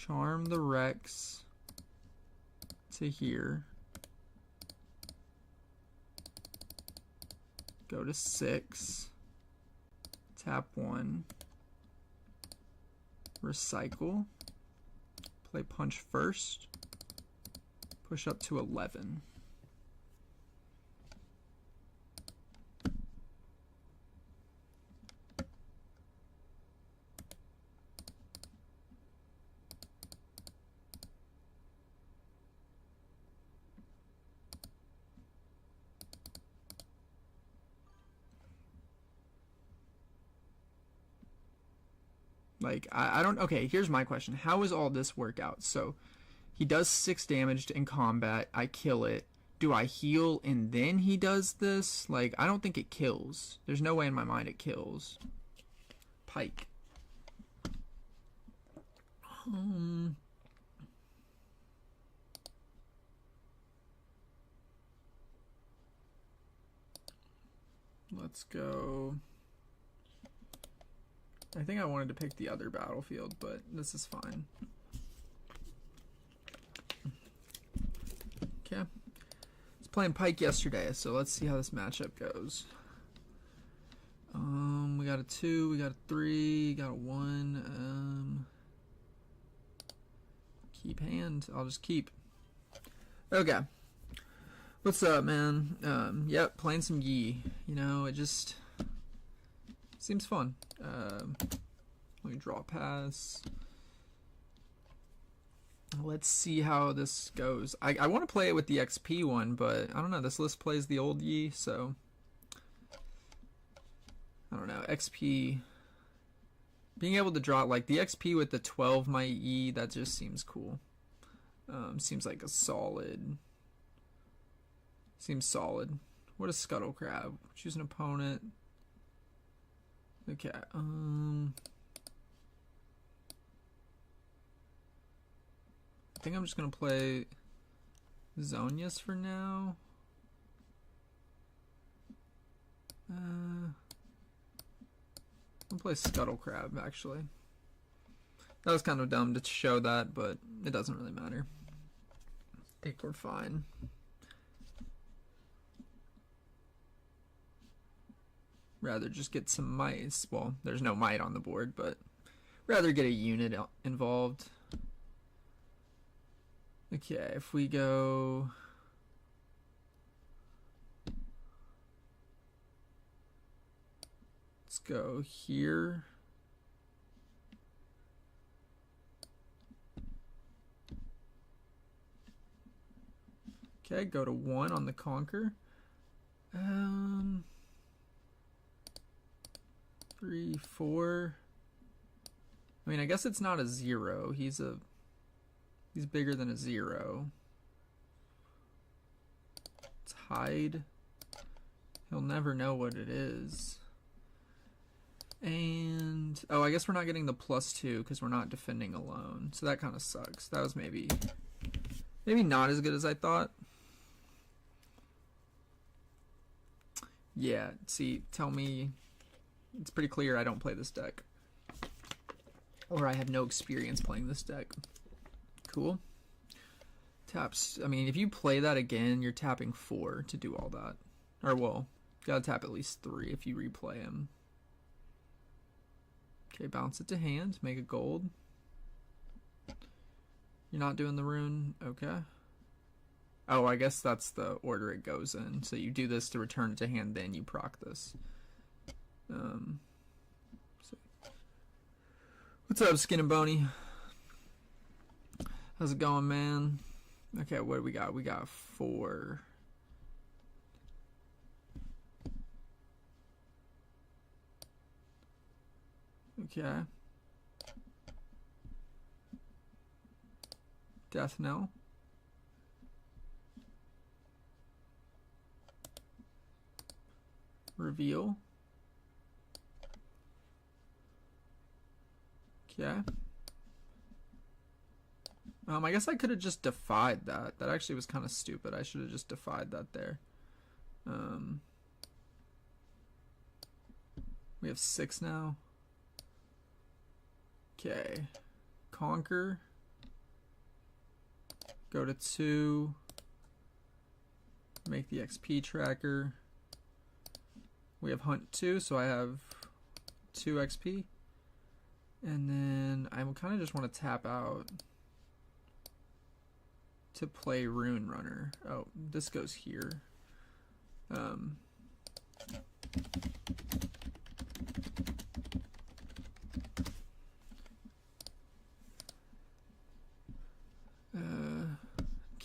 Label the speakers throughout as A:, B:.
A: Charm the Rex to here. Go to 6. Tap 1. Recycle. Play punch first. Push up to 11. Like, I don't... Okay, here's my question. How does all this work out? So, he does 6 damage in combat. I kill it. Do I heal and then he does this? Like, I don't think it kills. There's no way in my mind it kills. Pike. Let's go... I think I wanted to pick the other battlefield, but this is fine. Okay. I was playing Pike yesterday, so let's see how this matchup goes. We got a 2, we got a 3, got a 1. Keep hand. I'll just keep. Okay. What's up, man? Yep, playing some Yi. You know, it just seems fun. Let me draw a pass. Let's see how this goes. I want to play it with the XP one, but I don't know. This list plays the old Yi, so I don't know. XP, being able to draw like the XP with the 12 might Yi, that just seems cool. Seems like a solid. Seems solid. What is Scuttle Crab? Choose an opponent. Okay, I think I'm just gonna play Zonius for now. I'm gonna play Scuttle Crab, actually. That was kind of dumb to show that, but it doesn't really matter. I think we're fine. Rather just get some mice. Well, there's no might on the board, but rather get a unit involved. Okay, if we go... Let's go here. Okay, go to 1 on the Conquer. 3, 4. I mean, I guess it's not a 0. He's bigger than a 0. Let's hide. He'll never know what it is. And oh, I guess we're not getting the +2 because we're not defending alone. So that kind of sucks. That was maybe not as good as I thought. Yeah, see, tell me. It's pretty clear I don't play this deck. Or I have no experience playing this deck. Cool. Taps, I mean, if you play that again, you're tapping 4 to do all that. Or, well, you gotta tap at least 3 if you replay him. Okay, bounce it to hand, make a gold. You're not doing the rune? Okay. Oh, I guess that's the order it goes in. So you do this to return it to hand, then you proc this. So. What's up, Skin and Bony? How's it going, man? Okay, what do we got? We got 4. Okay. Death Knell. Reveal. Okay. I guess I could have just defied that. That actually was kind of stupid. I should have just defied that there. We have 6 now. Okay. Conquer. Go to 2. Make the XP tracker. We have Hunt 2, so I have 2 XP. And then I kind of just want to tap out to play Rune Runner. Oh, this goes here.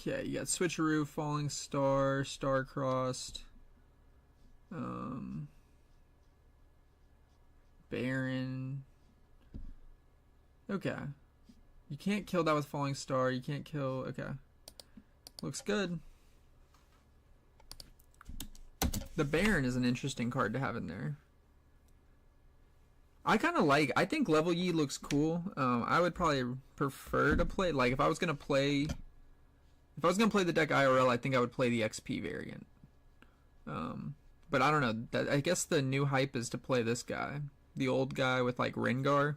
A: Okay, you got Switcheroo, Falling Star, Star-Crossed, Baron. Okay. You can't kill that with Falling Star. You can't kill... Okay. Looks good. The Baron is an interesting card to have in there. I kind of like... I think Level Yi looks cool. I would probably prefer to play... Like, if I was going to play... If I was going to play the deck IRL, I think I would play the XP variant. But I don't know. I guess the new hype is to play this guy. The old guy with, like, Rengar.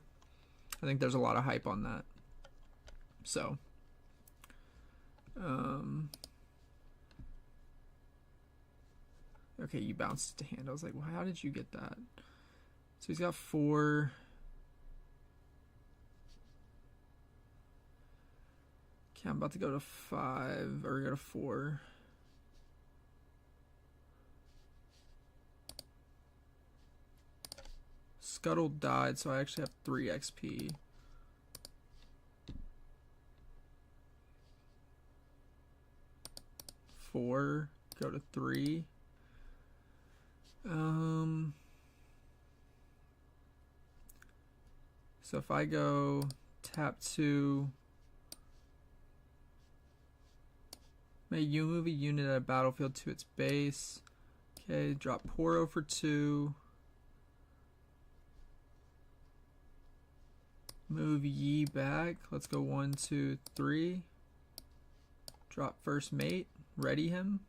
A: I think there's a lot of hype on that. So. Okay, you bounced to hand. I was like, well, how did you get that? So he's got 4. Okay, I'm about to go to 5, or go to 4. Scuttle died, so I actually have 3 XP. Four, go to 3. So if I go tap 2, may you move a unit at a battlefield to its base. Okay, drop Poro for 2. Move Yi back. Let's go 1, 2, 3. Drop first mate. Ready him.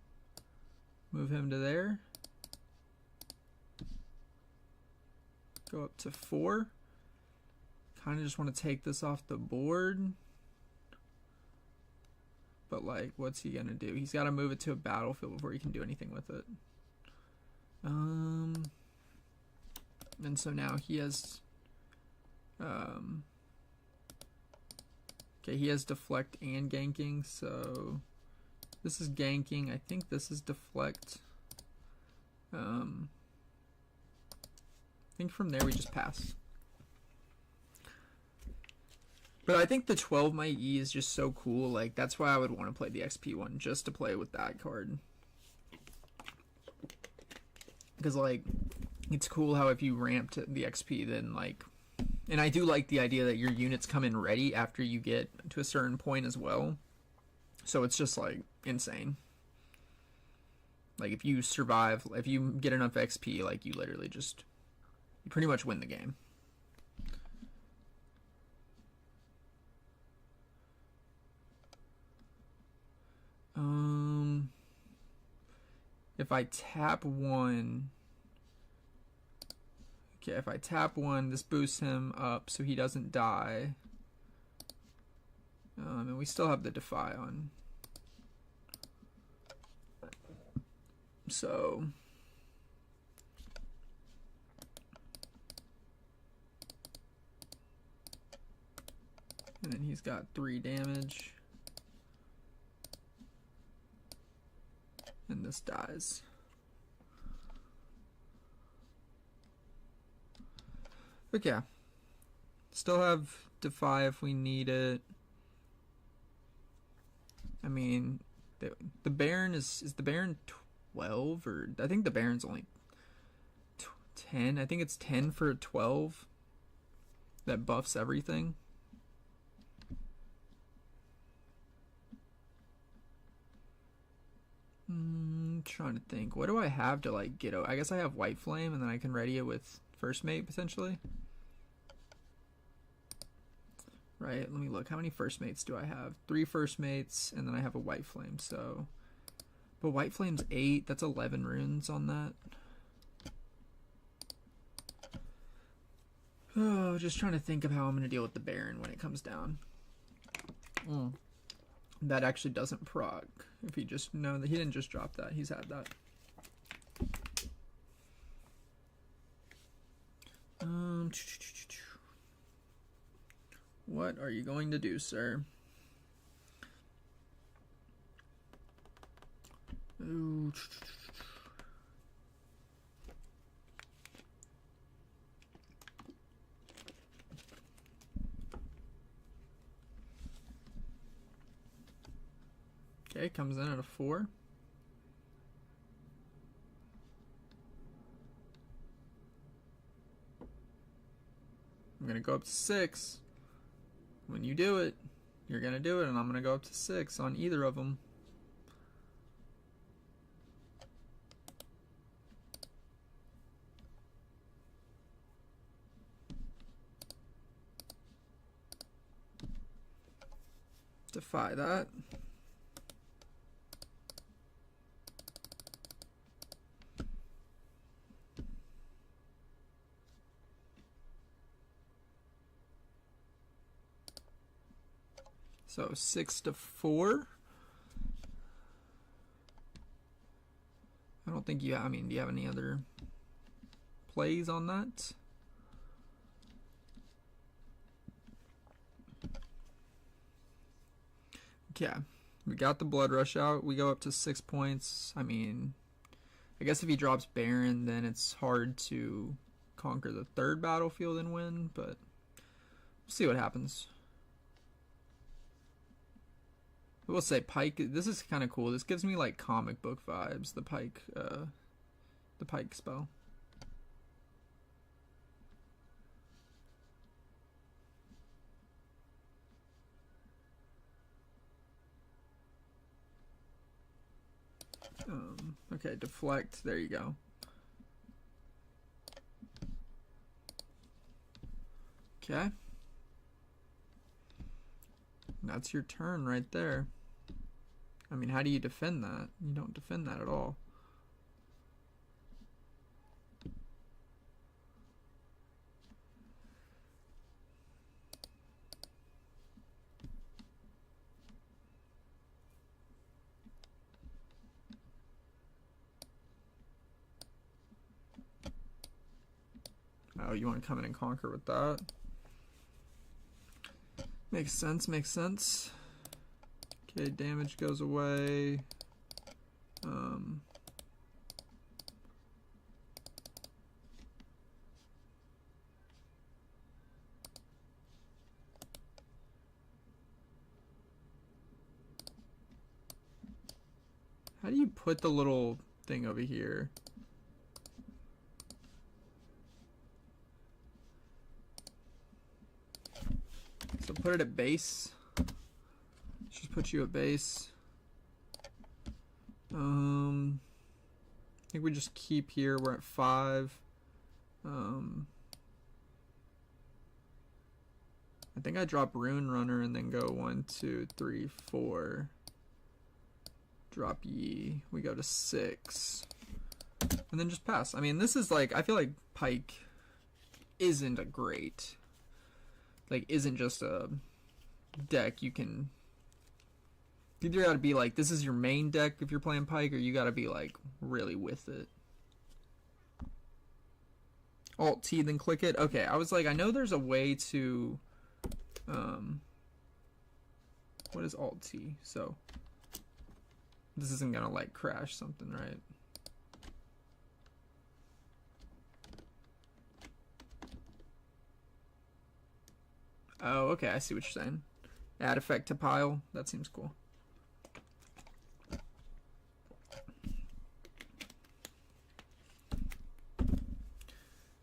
A: Move him to there. Go up to 4. Kind of just want to take this off the board. But, like, what's he going to do? He's got to move it to a battlefield before he can do anything with it. And so now he has... okay, he has deflect and ganking, so this is ganking. I think this is deflect. I think from there we just pass. But I think the 12 Might E is just so cool. Like, that's why I would want to play the XP one, just to play with that card. Because, like, it's cool how if you ramped the XP, then, like... And I do like the idea that your units come in ready after you get to a certain point as well. So it's just, like, insane. Like, if you survive, if you get enough XP, like, you literally just... You pretty much win the game. If I tap 1... Okay, if I tap 1, this boosts him up so he doesn't die. And we still have the Defy on. So... And then he's got 3 damage. And this dies. Okay. Still have Defy if we need it. I mean, the Baron is the Baron 12? Or I think the Baron's only 10. I think it's 10 for 12. That buffs everything. Trying to think. What do I have to, like, get out? I guess I have White Flame, and then I can ready it with First Mate, potentially. Right, let me look. How many First Mates do I have? 3 First Mates, and then I have a White Flame, so... But White Flame's 8. That's 11 runes on that. Oh, just trying to think of how I'm going to deal with the Baron when it comes down. That actually doesn't proc. If he just, no, he didn't just drop that. He's had that. What are you going to do, sir? Ooh. Okay, comes in at a 4. I'm going to go up to 6. When you do it, you're going to do it, and I'm going to go up to 6 on either of them. Defy that. So 6 to 4. I don't think you, I mean, do you have any other plays on that? Yeah, we got the Blood Rush out. We go up to 6 points. I mean, I guess if he drops Baron, then it's hard to conquer the 3rd battlefield and win, but we'll see what happens. I will say Pike, this is kind of cool. This gives me like comic book vibes, the Pike spell. Okay, deflect, there you go. Okay. That's your turn right there. I mean, how do you defend that? You don't defend that at all. Oh, you want to come in and conquer with that? Makes sense, makes sense. Okay, damage goes away. How do you put the little thing over here? So put it at base. Just put you at base. I think we just keep here. We're at 5. I think I drop Rune Runner and then go 1, 2, 3, 4. Drop Yi. We go to 6. And then just pass. I mean, this is like, I feel like Pike isn't a great, like, isn't just a deck you can, you either gotta be like, this is your main deck if you're playing Pike, or you gotta be like really with it. Alt T, then click it. Okay, I was like, I know there's a way to, what is Alt T? So this isn't gonna like crash something, right? Oh, okay, I see what you're saying. Add effect to pile. That seems cool.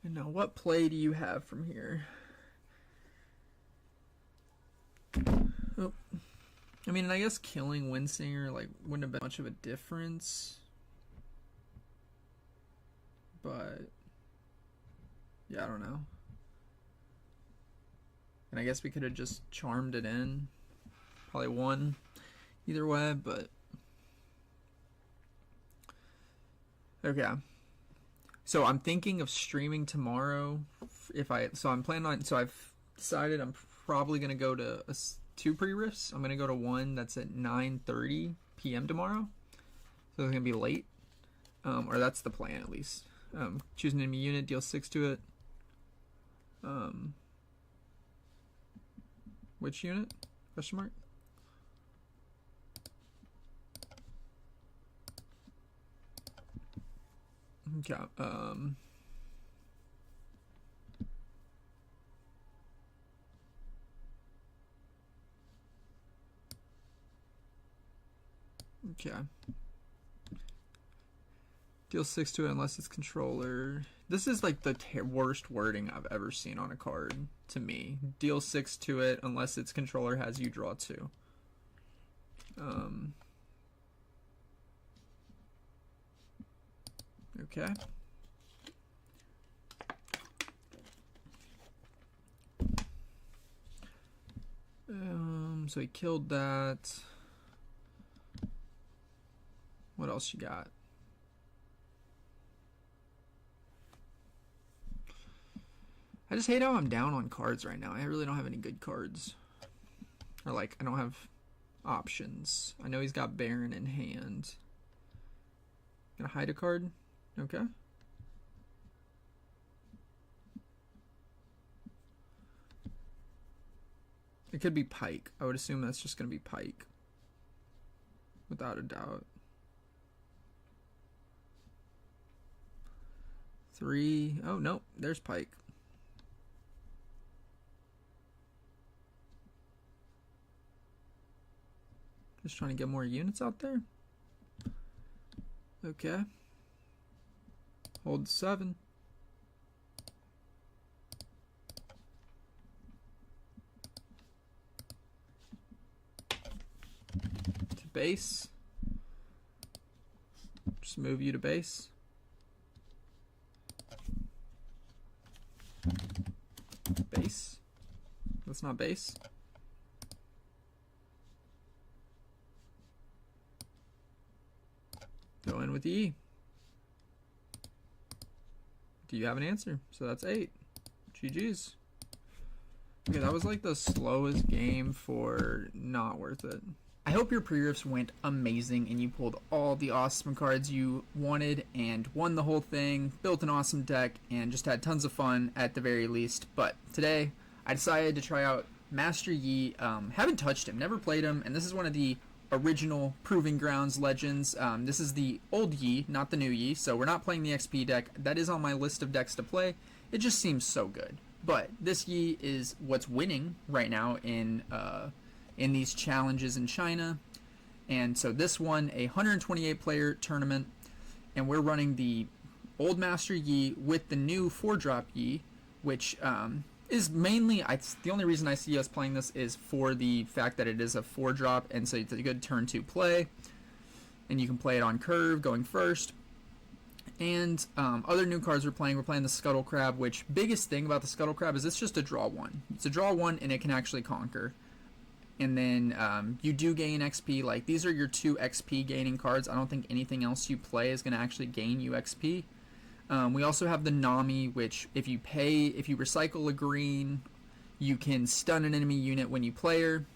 A: And now, what play do you have from here? Oh, I mean, I guess killing Windsinger like wouldn't have been much of a difference, but yeah, I don't know. And I guess we could have just charmed it in. Probably won either way, but okay. So I'm thinking of streaming tomorrow. So I'm planning on, so I've decided I'm probably going to go to 2 pre-rifts. I'm gonna go to one that's at 9:30 p.m. tomorrow, so it's gonna be late, or that's the plan at least. Choose an enemy unit, deal 6 to it. Which unit? Question mark. Okay. Okay. Deal 6 to it unless it's controller. This is like the worst wording I've ever seen on a card to me. Deal 6 to it unless its controller has you draw 2. Okay. So he killed that. What else you got? I just hate how I'm down on cards right now. I really don't have any good cards. Or like, I don't have options. I know he's got Baron in hand. Gonna hide a card? Okay. It could be Pike. I would assume that's just gonna be Pike. Without a doubt. 3. Oh, no. There's Pike. Just trying to get more units out there. Okay. Hold 7. To base. Just move you to base. Base. That's not base. Go in with E. Do you have an answer? So that's 8. GG's. Okay, that was like the slowest game for not worth it. I hope your pre-rifts went amazing and you pulled all the awesome cards you wanted and won the whole thing, built an awesome deck, and just had tons of fun at the very least. But today, I decided to try out Master Yi. Haven't touched him, never played him, and this is one of the original Proving Grounds legends. This is the old Yi, not the new Yi, so we're not playing the XP deck. That is on my list of decks to play. It just seems so good. But this Yi is what's winning right now in these challenges in China. And so this won a 128 player tournament, and we're running the old Master Yi with the new 4-drop Yi, which is mainly, the only reason I see us playing this is for the fact that it is a 4-drop, and so it's a good turn 2 play, and you can play it on curve going first. And other new cards we're playing the Scuttle Crab, which biggest thing about the Scuttle Crab is it's just a draw 1. It's a draw 1 and it can actually conquer. And then you do gain XP. Like, these are your 2 XP gaining cards. I don't think anything else you play is going to actually gain you XP. We also have the Nami, which if you recycle a green, you can stun an enemy unit when you play her.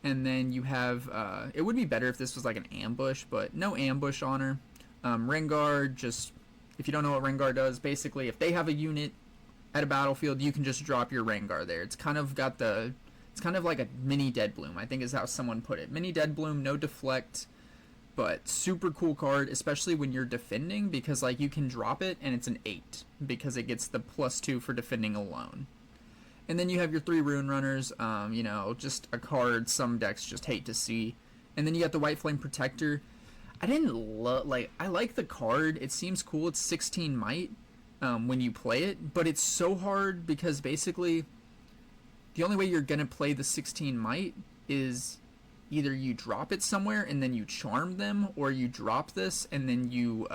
A: And then you have, it would be better if this was like an ambush, but no ambush on her. Rengar, just, if you don't know what Rengar does, basically if they have a unit at a battlefield, you can just drop your Rengar there. It's kind of like a mini Dead Bloom, I think is how someone put it. Mini Dead Bloom, no deflect, but super cool card, especially when you're defending, because like you can drop it and it's an 8 because it gets the +2 for defending alone. And then you have your 3 Rune Runners, you know, just a card some decks just hate to see. And then you got the White Flame Protector. I like the card. It seems cool. It's 16 might when you play it, but it's so hard because basically the only way you're going to play the 16 might is either you drop it somewhere and then you charm them, or you drop this and then you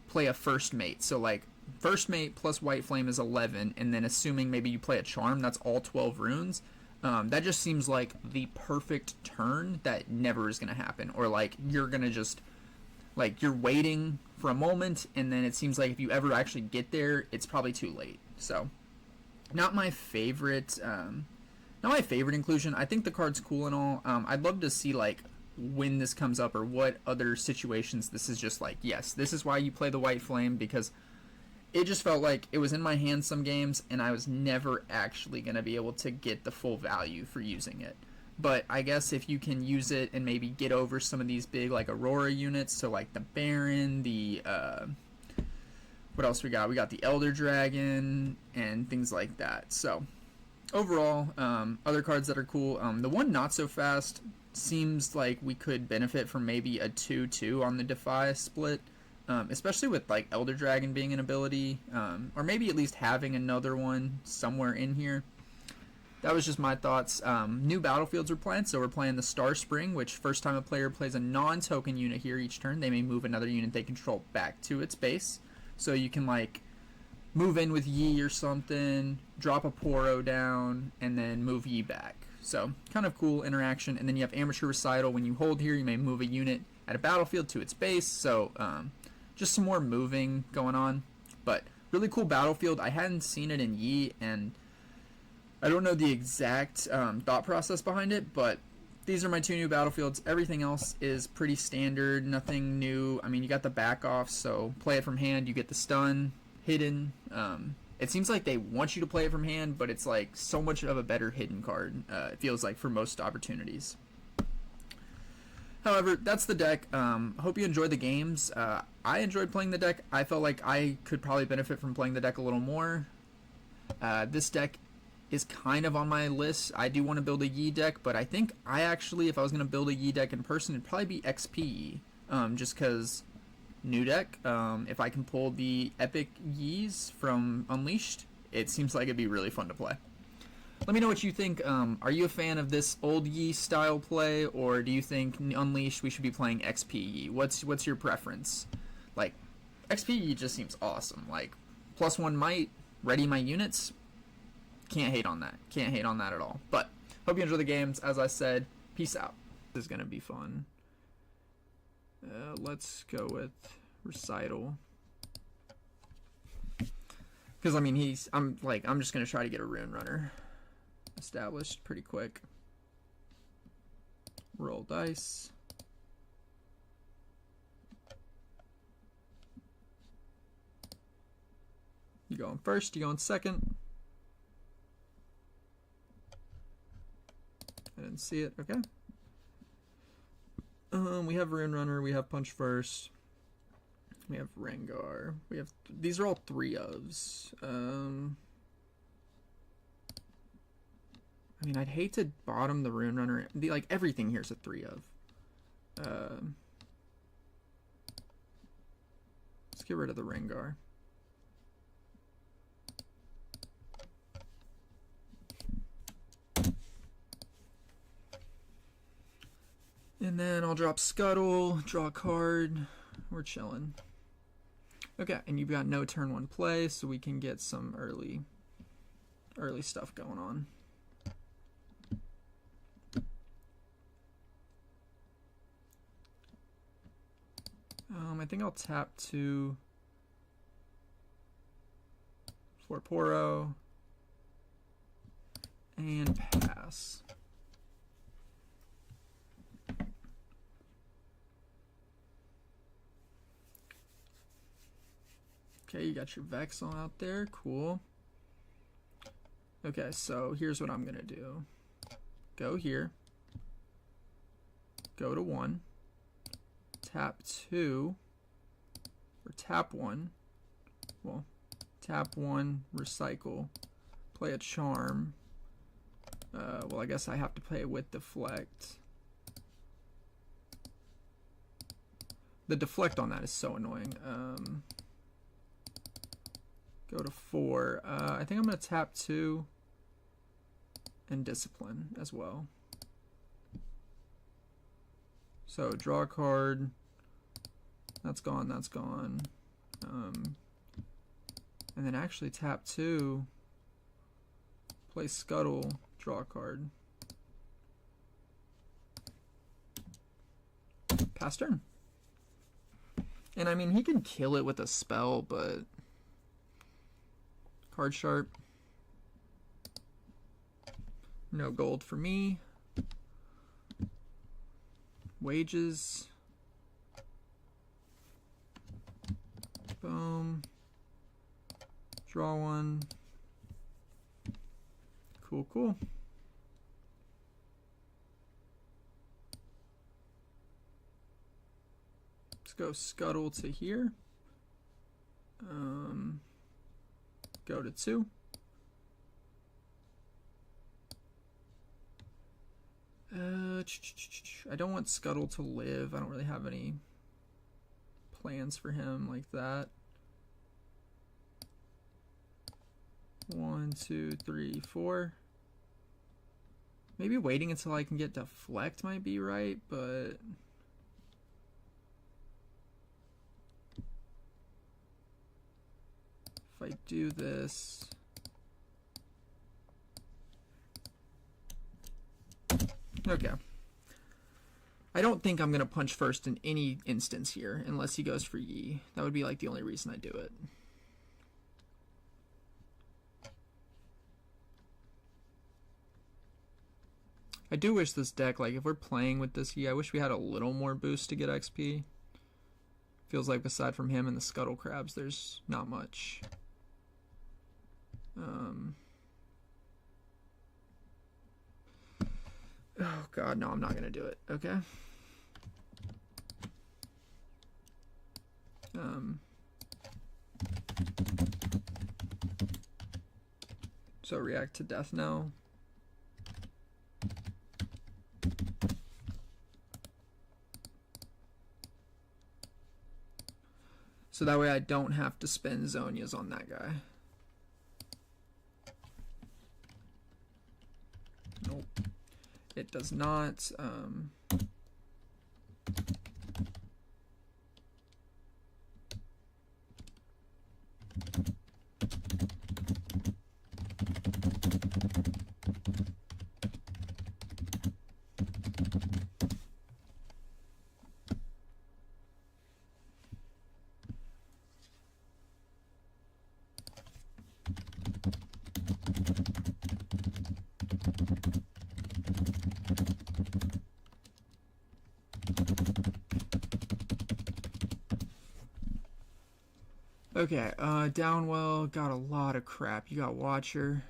A: play a first mate. So like first mate plus White Flame is 11, and then assuming maybe you play a charm, that's all 12 runes. That just seems like the perfect turn that never is going to happen. Or like you're going to just, like, you're waiting for a moment, and then it seems like if you ever actually get there, it's probably too late. So not my favorite Not my favorite inclusion. I think the card's cool and all. I'd love to see like when this comes up or what other situations this is just like, yes, this is why you play the White Flame, because it just felt like it was in my hand some games and I was never actually going to be able to get the full value for using it. But I guess if you can use it and maybe get over some of these big like Aurora units, so like the Baron, the what else we got? We got the Elder Dragon and things like that. So overall, other cards that are cool. The one not so fast seems like we could benefit from maybe a 2/2 on the Defy split, especially with like Elder Dragon being an ability, or maybe at least having another one somewhere in here. That was just my thoughts. New battlefields we're playing, so we're playing the Star Spring, which first time a player plays a non-token unit here each turn, they may move another unit they control back to its base. So you can like move in with Yi or something, drop a Poro down, and then move Yi back. So kind of cool interaction. And then you have Amateur Recital. When you hold here, you may move a unit at a battlefield to its base. So just some more moving going on. But really cool battlefield. I hadn't seen it in Yi, and I don't know the exact thought process behind it, but these are my two new battlefields. Everything else is pretty standard, nothing new. I mean, you got the back off, so play it from hand, you get the stun, hidden. It seems like they want you to play it from hand, but it's like so much of a better hidden card, it feels like, for most opportunities. However, that's the deck. Hope you enjoyed the games. I enjoyed playing the deck. I felt like I could probably benefit from playing the deck a little more. This deck is kind of on my list. I do want to build a Yi deck, but I think I actually, if I was going to build a Yi deck in person, it'd probably be XP Yi, just because new deck. If I can pull the epic Yis from Unleashed, it seems like it'd be really fun to play. Let me know what you think. Are you a fan of this old Yi style play, or do you think Unleashed we should be playing XP Yi? What's your preference? Like, XP Yi just seems awesome. Like, +1 might, ready my units. Can't hate on that. Can't hate on that at all. But hope you enjoy the games. As I said, peace out. This is gonna be fun. Let's go with Recital, because I mean I'm just gonna try to get a Rune Runner established pretty quick. Roll dice. You going first? You going second? I didn't see it. Okay. We have Rune Runner. We have Punch First. We have Rengar. We have these are all 3-ofs. I mean, I'd hate to bottom the Rune Runner. Like everything here's a 3-of. Let's get rid of the Rengar. And then I'll drop Scuttle, draw a card. We're chilling. Okay, and you've got no turn 1 play, so we can get some early stuff going on. I think I'll tap 2 for Poro and pass. Okay, you got your Vexel out there. Cool. Okay, so here's what I'm going to do. Go here. Go to 1. Tap 2. Or tap 1. Well, tap 1, recycle. Play a Charm. Well, I guess I have to play it with Deflect. The Deflect on that is so annoying. Go to 4. I think I'm going to tap 2 and Discipline as well. So draw a card. That's gone, that's gone. And then actually tap 2, play Scuttle, draw a card. Pass turn. And I mean, he can kill it with a spell, but card sharp. No gold for me. Wages. Boom. Draw one. Cool, cool. Let's go scuttle to here. Go to 2. I don't want Scuttle to live. I don't really have any plans for him like that. 1, 2, 3, 4. Maybe waiting until I can get Deflect might be right, but if I do this, okay. I don't think I'm going to punch first in any instance here, unless he goes for Yi. That would be like the only reason I do it. I do wish this deck, like if we're playing with this Yi, I wish we had a little more boost to get XP. Feels like aside from him and the Scuttle Crabs, there's not much. Oh god, no, I'm not gonna do it. Okay. So react to death now. So that way I don't have to spend Zonias on that guy. Nope. It does not. Okay, Downwell got a lot of crap. You got Watcher.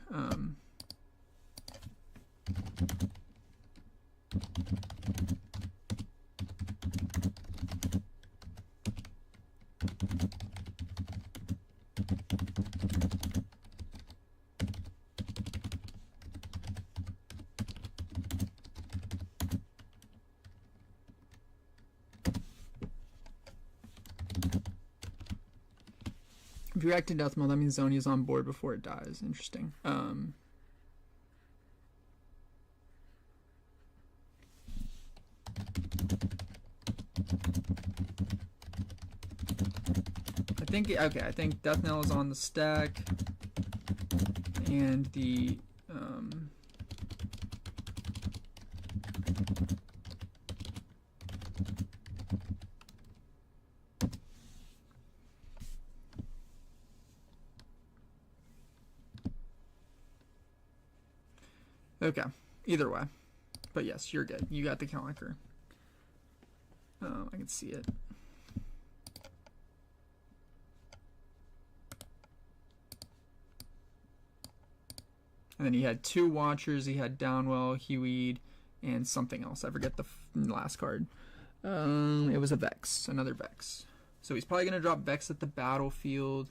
A: If you react to Death Maul, that means Zonia's on board before it dies. Interesting. I think, okay, I think Death Knell is on the stack, and the, okay, either way. But yes, you're good. You got the counter. I can see it. And then he had 2 Watchers. He had Downwell, Hueed, and something else. I forget the last card. It was a Vex, another Vex. So he's probably going to drop Vex at the battlefield.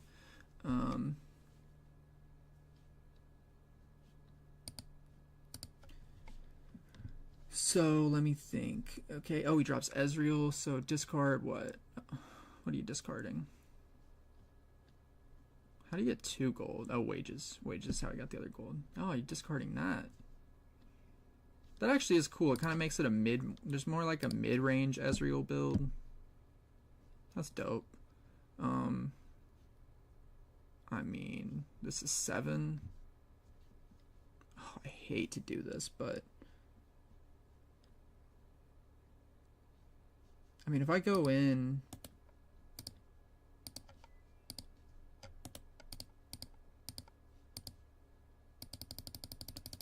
A: So let me think. Okay. Oh, he drops Ezreal. So discard what? What are you discarding? How do you get 2 gold? Oh, wages. Wages is how I got the other gold. Oh, you're discarding that. That actually is cool. It kind of makes it a mid... There's more like a mid-range Ezreal build. That's dope. I mean, this is 7. Oh, I hate to do this, but... I mean, if I go in...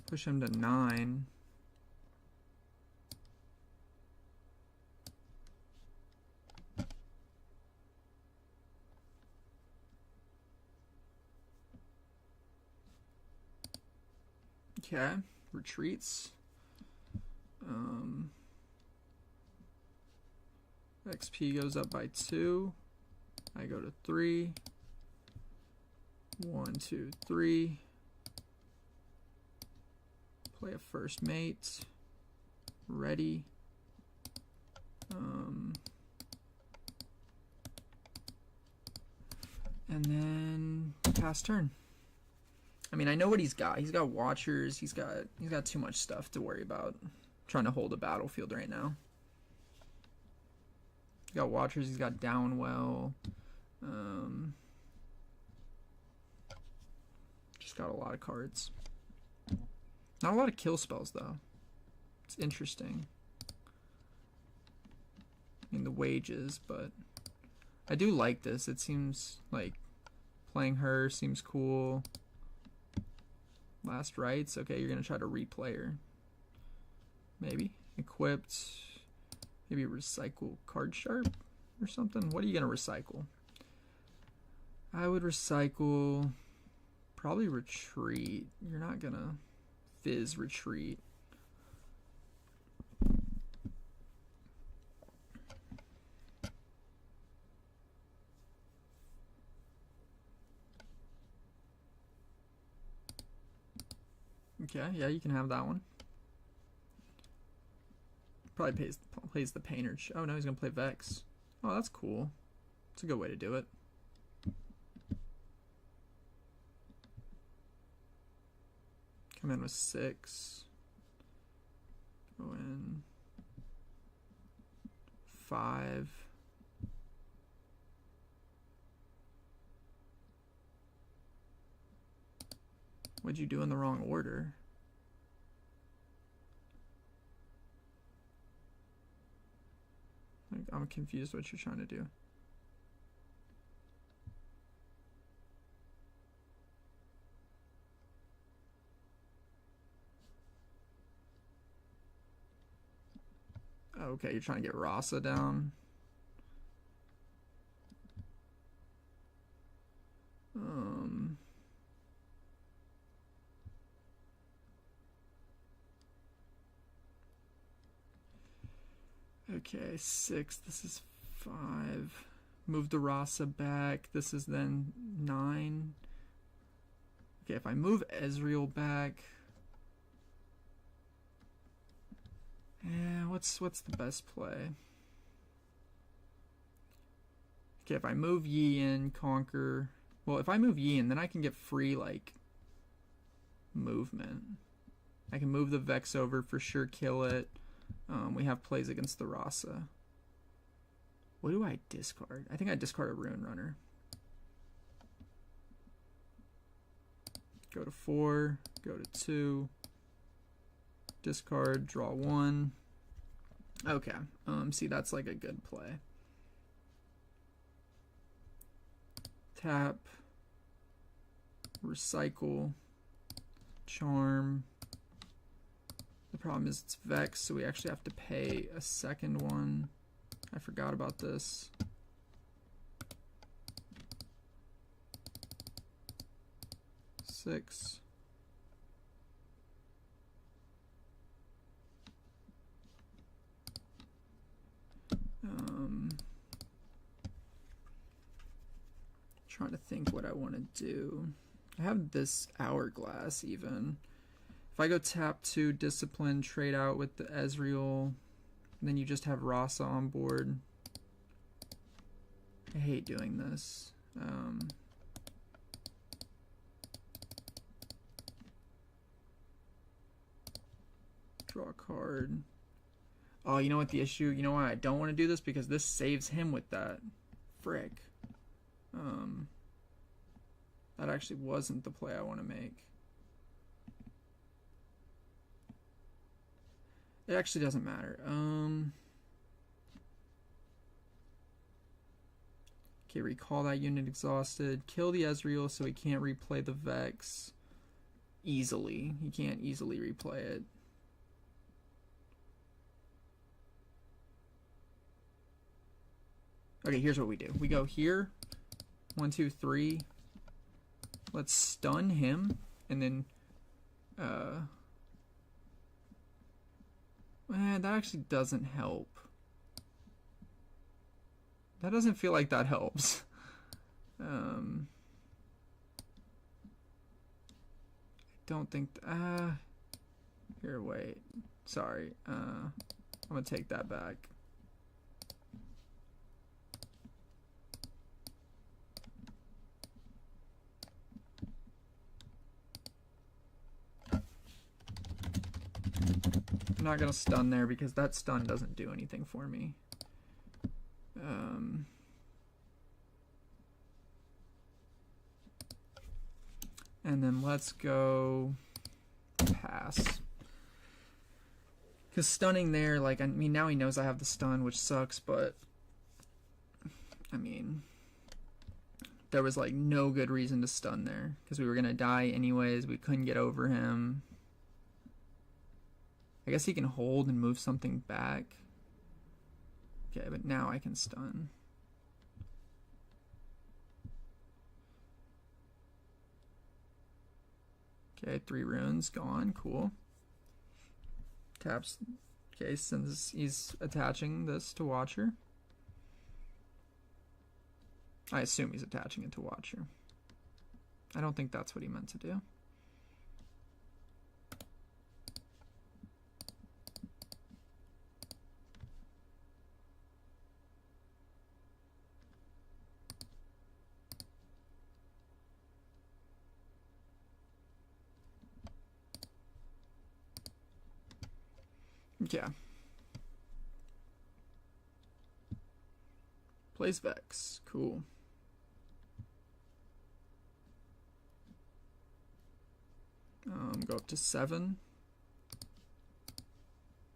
A: Push him to 9. Okay, retreats. XP goes up by 2. I go to 3. 1, 2, 3. Play a first mate. Ready. And then pass turn. I mean, I know what he's got. He's got Watchers. He's got too much stuff to worry about. Trying to hold a battlefield right now. He's got Watchers. He's got Downwell. Just got a lot of cards. Not a lot of kill spells though. It's interesting. I mean, the wages, but I do like this. It seems like playing her seems cool. Last rites. Okay, you're gonna try to replay her. Maybe equipped. Maybe recycle card sharp or something. What are you gonna recycle? I would recycle probably retreat. You're not gonna fizz retreat. Okay, yeah, you can have that one. Probably plays the Painter. Oh no, he's gonna play Vex. Oh, that's cool. It's a good way to do it. Come in with 6. Go in 5. What'd you do in the wrong order? I'm confused what you're trying to do. Okay, you're trying to get Rasa down. Okay, 6. This is 5. Move the Rasa back. This is then 9. Okay, if I move Ezreal back, what's the best play? Okay, if I move Yi in, conquer. Well, if I move Yi in, then I can get free like movement. I can move the Vex over for sure, kill it. We have plays against the Rasa. What do I discard? I think I discard a Rune Runner. Go to 4, go to 2, discard, draw 1. Okay, see, that's like a good play. Tap, recycle, charm. The problem is it's Vex, so we actually have to pay a second one. I forgot about this. Six. Trying to think what I want to do. I have this Hourglass even. If I go tap 2, discipline, trade out with the Ezreal, then you just have Rasa on board. I hate doing this. Draw a card. Oh, you know what the issue? You know why I don't want to do this? Because this saves him with that. Frick. That actually wasn't the play I want to make. It actually doesn't matter. Okay, recall that unit exhausted. Kill the Ezreal so he can't replay the Vex. easily. You can't easily replay it. Okay, here's what we do. We go here. 1, 2, 3. Let's stun him, and then that actually doesn't help. That doesn't feel like that helps. I don't think here, wait. Sorry. I'm gonna take that back. I'm not gonna stun there because that stun doesn't do anything for me. And then let's go pass. Because stunning there, like, I mean, now he knows I have the stun, which sucks, but I mean, there was like no good reason to stun there because we were gonna die anyways. We couldn't get over him. I guess he can hold and move something back. Okay, but now I can stun. Okay, 3 runes gone. Cool. Taps. Okay, since he's attaching this to Watcher. I assume he's attaching it to Watcher. I don't think that's what he meant to do. Yeah. Plays Vex. Cool. Go up to 7.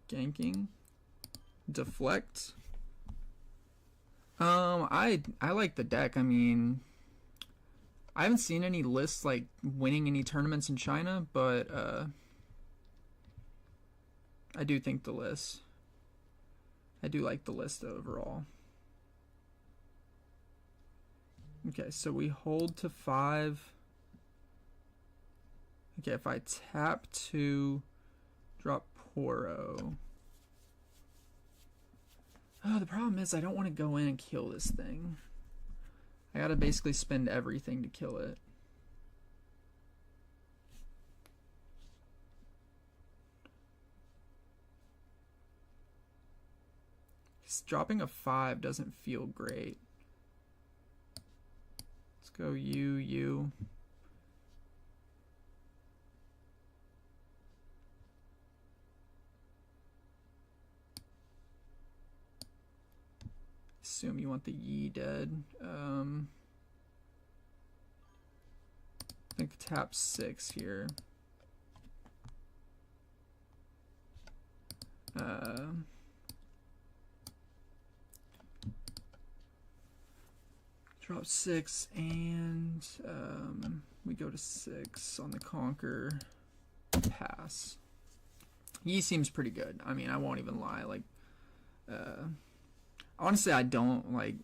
A: Ganking. Deflect. I like the deck. I mean, I haven't seen any lists like winning any tournaments in China, but I do think the list. I do like the list overall. Okay, so we hold to 5. Okay, if I tap to drop Poro. Oh, the problem is I don't want to go in and kill this thing. I gotta basically spend everything to kill it. Dropping a 5 doesn't feel great. Let's go U. Assume you want the Yi dead. I think tap 6 here. Drop 6 and we go to 6 on the Conquer. Pass. Yi seems pretty good. I mean, I won't even lie. Like, honestly, I don't like.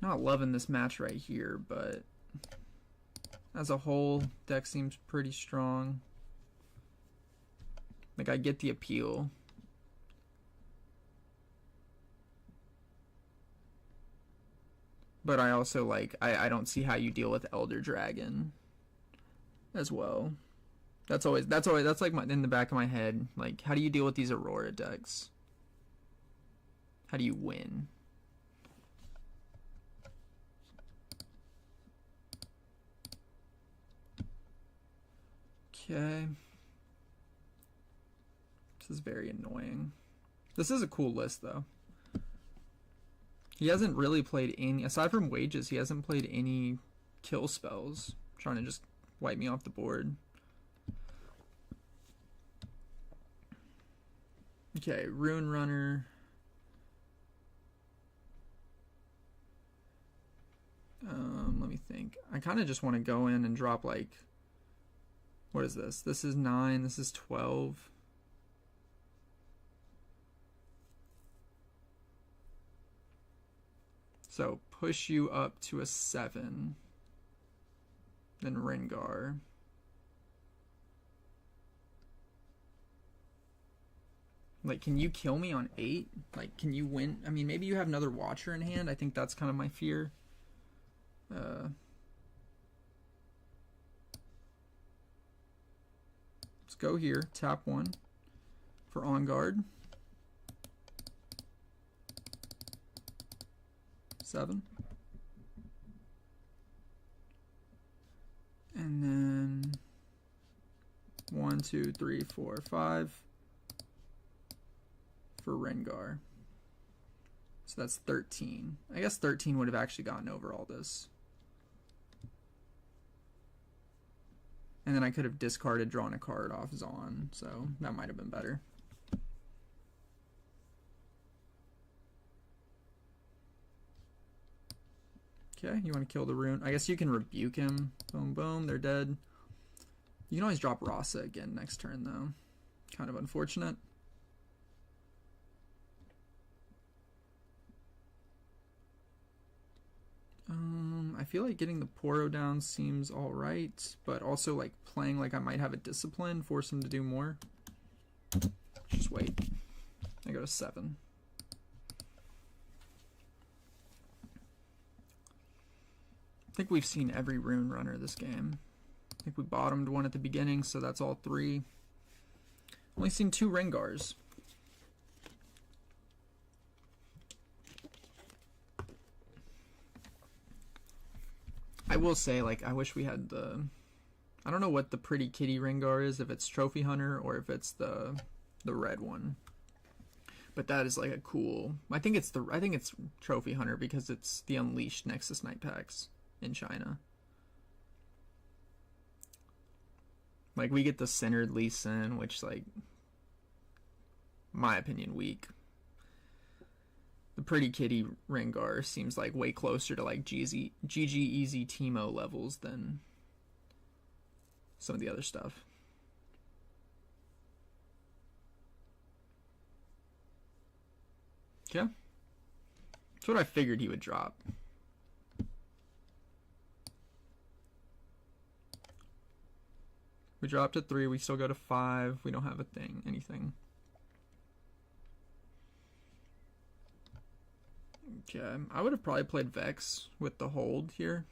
A: Not loving this match right here, but as a whole, deck seems pretty strong. Like, I get the appeal. But I also like I don't see how you deal with Elder Dragon as well. That's like in the back of my head. Like, how do you deal with these Aurora decks? How do you win? Okay. This is very annoying. This is a cool list though. He hasn't really played any, aside from Wages, he hasn't played any kill spells. Trying to just wipe me off the board. Okay, Rune Runner. Let me think. I kind of just want to go in and drop like What is this? This is 9, this is 12. So push you up to a 7. Then Rengar. Like, can you kill me on 8? Like, can you win? I mean, maybe you have another Watcher in hand. I think that's kind of my fear. Let's go here. Tap 1 for On Guard. 7. And then 1, 2, 3, 4, 5 for Rengar. So that's 13. I guess 13 would have actually gotten over all this. And then I could have discarded, drawn a card off Zon, so that might have been better. Okay, you want to kill the rune. I guess you can rebuke him. Boom, boom, they're dead. You can always drop Rasa again next turn, though. Kind of unfortunate. I feel like getting the Poro down seems alright, but also like playing like I might have a discipline, force him to do more. Just wait. I go to 7. I think we've seen every rune runner this game. I think we bottomed one at the beginning, so that's all 3. Only seen 2 Rengars. I will say, like, I wish we had the... I don't know what the pretty kitty Rengar is, if it's Trophy Hunter or if it's the red one. But that is like a cool... I think it's Trophy Hunter because it's the Unleashed Nexus Night Packs in China. Like, we get the centered Lee Sin, which, like, my opinion, weak. The pretty kitty Rengar seems like way closer to like GG Easy Teemo levels than some of the other stuff. Okay. That's what I figured he would drop. We dropped to 3, we still go to 5, we don't have anything. Okay, I would have probably played Vex with the hold here.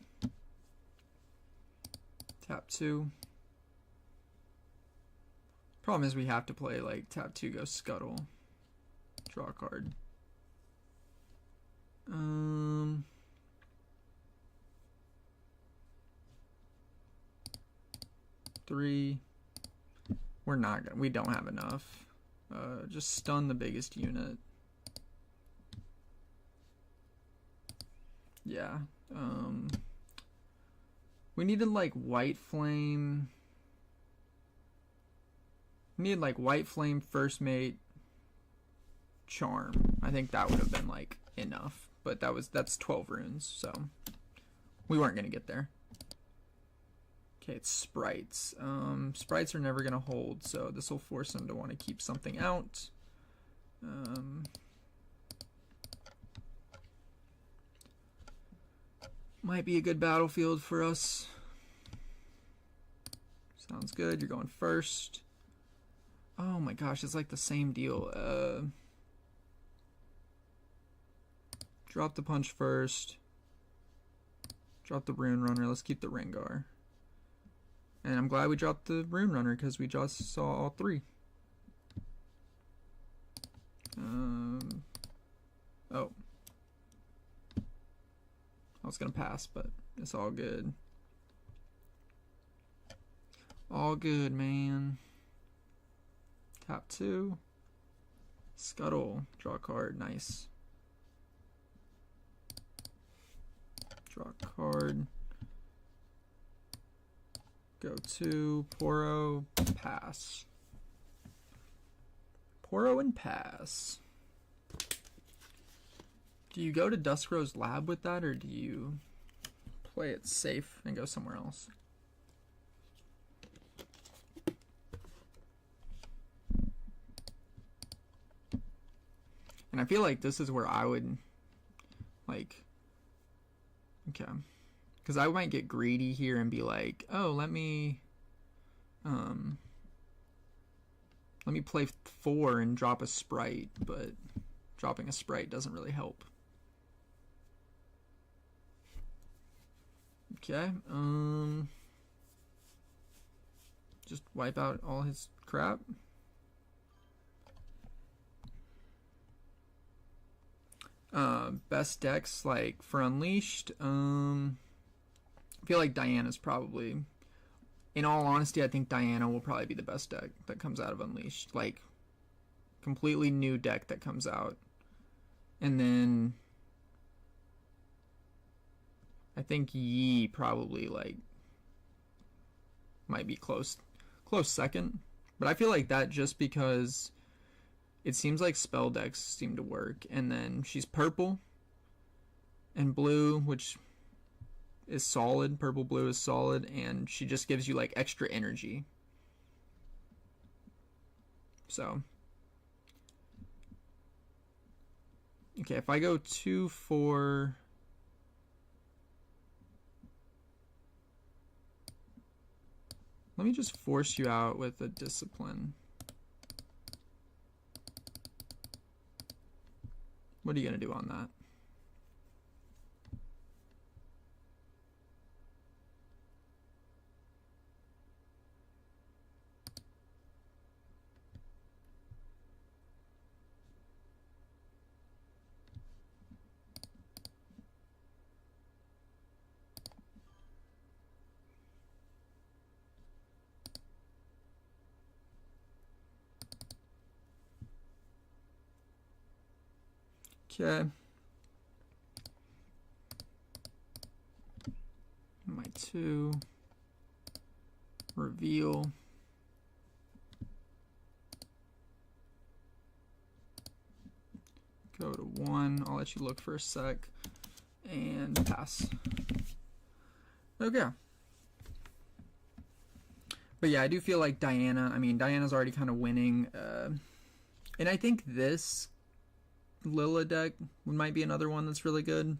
A: Tap 2. Problem is we have to play like tap 2, go Scuttle. Draw a card. 3. We're not gonna, we don't have enough. Just stun the biggest unit. Yeah. We needed like White Flame. We needed like White Flame, First Mate, Charm. I think that would have been like enough. But that's 12 runes, so we weren't gonna get there. Okay, it's Sprites. Sprites are never gonna hold, so this will force them to want to keep something out. Might be a good battlefield for us. Sounds good. You're going first. Oh my gosh, it's like the same deal. Drop the punch first. Drop the Rune Runner. Let's keep the Rengar. And I'm glad we dropped the Rune Runner because we just saw all 3. Oh. I was going to pass, but it's all good. All good, man. Tap 2. Scuttle. Draw a card. Nice. Draw a card. Go to Poro. Pass. Poro and pass. Do you go to Duskrow's lab with that, or do you play it safe and go somewhere else? And I feel like this is where I would, like, okay. Because I might get greedy here and be like, oh, let me play 4 and drop a sprite, but dropping a sprite doesn't really help. Okay, just wipe out all his crap. Best decks, like, for Unleashed, I feel like Diana's probably, in all honesty, I think Diana will probably be the best deck that comes out of Unleashed. Like, completely new deck that comes out. And then I think Yi probably, like, might be close second. But I feel like that just because it seems like spell decks seem to work. And then she's purple and blue, which is solid. Purple, blue is solid. And she just gives you, like, extra energy. So, okay, if I go 2-4... Let me just force you out with a discipline. What are you going to do on that? Okay. My 2. Reveal. Go to 1. I'll let you look for a sec. And pass. Okay. But yeah, I do feel like Diana, I mean, Diana's already kind of winning. And I think this Lila deck might be another one that's really good.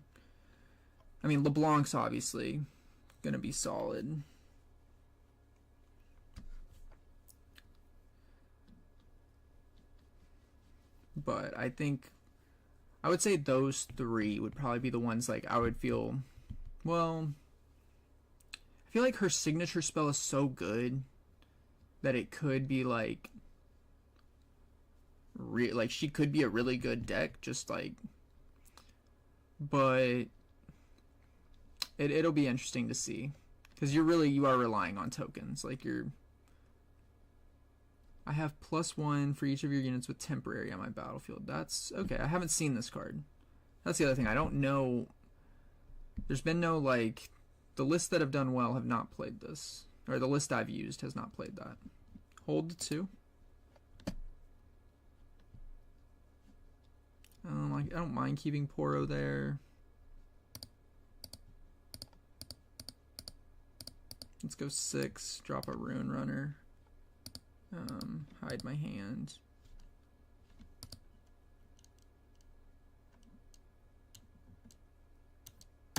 A: I mean, LeBlanc's obviously going to be solid. But I think, I would say those 3 would probably be the ones, like, I would feel, well, I feel like her signature spell is so good that it could be, like, like, she could be a really good deck, just, like, but it'll be interesting to see, because you are relying on tokens. Like, I have +1 for each of your units with temporary on my battlefield. That's okay. I haven't seen this card. That's the other thing. I don't know. There's been no, like, the lists that have done well have not played this, or the list I've used has not played that. Hold the 2. I don't mind keeping Poro there. Let's go 6. Drop a Rune Runner. Hide my hand.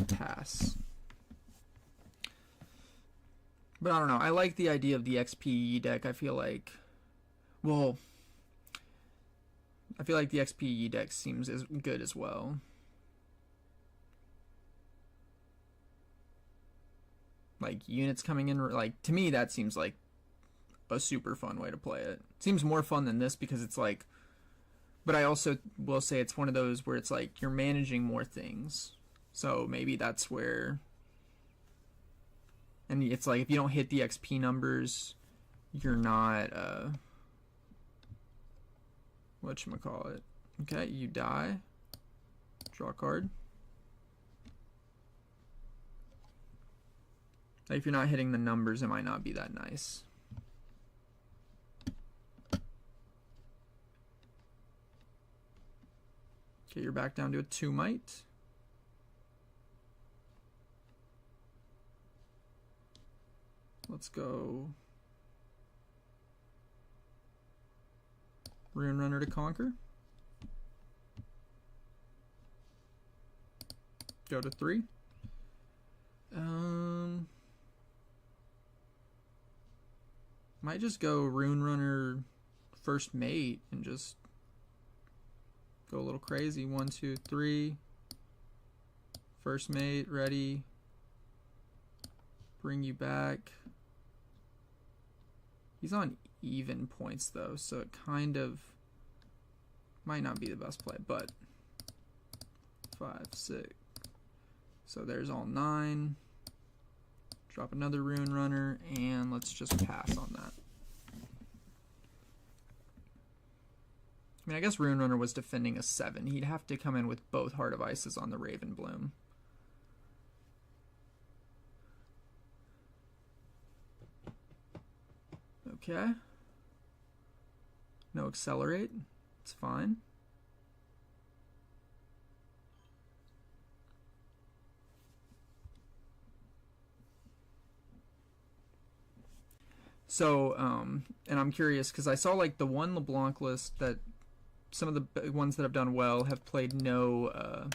A: Pass. But I don't know. I like the idea of the XP deck. I feel like, well, I feel like the XP deck seems as good as well. Like, units coming in, like, to me that seems like a super fun way to play it. Seems more fun than this because it's like, but I also will say it's one of those where it's like you're managing more things. So maybe that's where, and it's like if you don't hit the XP numbers, you're not, whatchamacallit. Okay, you die. Draw a card. Like, if you're not hitting the numbers, it might not be that nice. Okay, you're back down to a 2 might. Let's go Rune Runner to conquer. Go to 3. Might just go Rune Runner first mate and just go a little crazy. 1, 2, 3. First mate, ready. Bring you back. He's on even points though, so it kind of might not be the best play, but 5, 6. So there's all 9. Drop another Rune Runner, and let's just pass on that. I mean, I guess Rune Runner was defending a 7. He'd have to come in with both Heart of Ices on the Raven Bloom. Okay. No Accelerate. It's fine. So, and I'm curious because I saw like the one LeBlanc list that some of the ones that have done well have played no,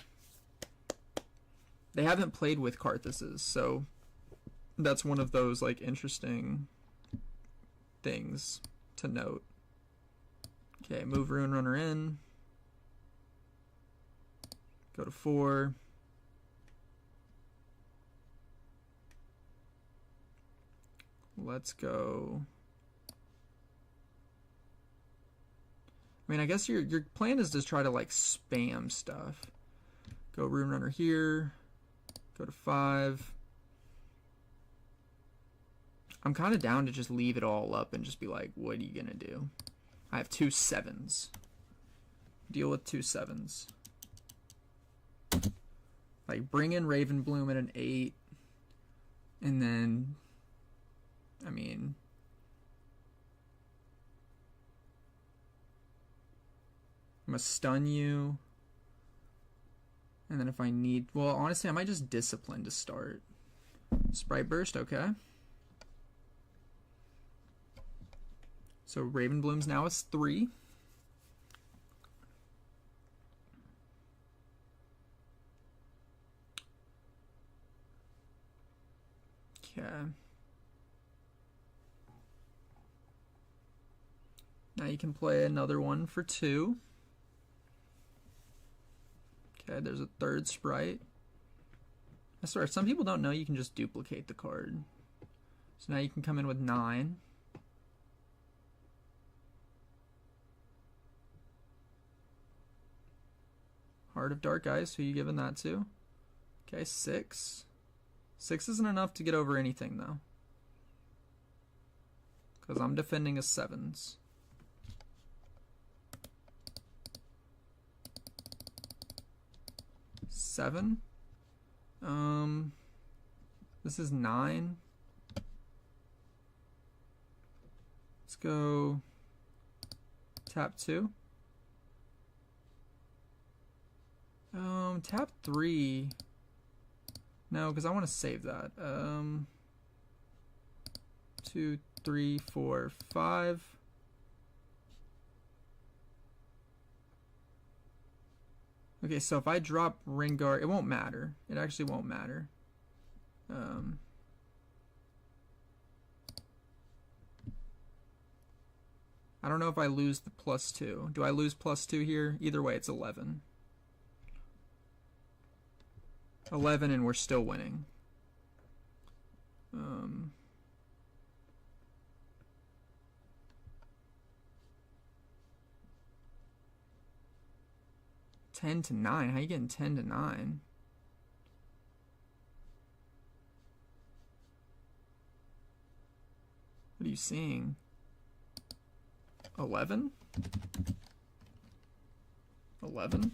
A: they haven't played with Karthuses, so that's one of those like interesting things to note. Okay, move Rune Runner in. Go to 4. Let's go. I mean, I guess your plan is to try to like spam stuff. Go Rune Runner here. Go to 5. I'm kind of down to just leave it all up and just be like, what are you gonna do? I have 2 7s. Deal with 2 7s. Like bring in Raven Bloom at an 8, and then, I mean, I'm gonna stun you, and then if I need, well, honestly, I might just Discipline to start. Sprite Burst, okay. So Raven Bloom's now is 3. Okay. Now you can play another one for 2. Okay, there's a 3rd sprite. I swear, some people don't know you can just duplicate the card. So now you can come in with 9. Heart of Dark Ice, who you giving that to? Okay, 6. 6 isn't enough to get over anything, though. Because I'm defending a 7s. Seven. This is 9. Let's go tap 2. Tap 3. No, because I want to save that. 2, 3, 4, 5. Okay, so if I drop Rengar, it won't matter. It actually won't matter. I don't know if I lose the +2. Do I lose +2 here? Either way, it's 11. 11 and we're still winning. 10 to 9. How you getting 10 to 9? What are you seeing? 11? 11?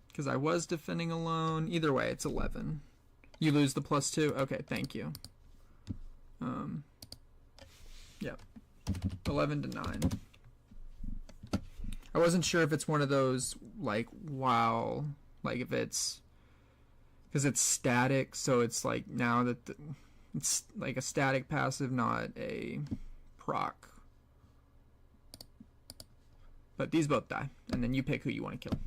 A: Because I was defending alone. Either way, it's 11. You lose the +2? Okay, thank you. Yep. 11 to 9. I wasn't sure if it's one of those, like, while Like if it's, because it's static, so it's like now that it's like a static passive, not a proc. But these both die, and then you pick who you want to kill.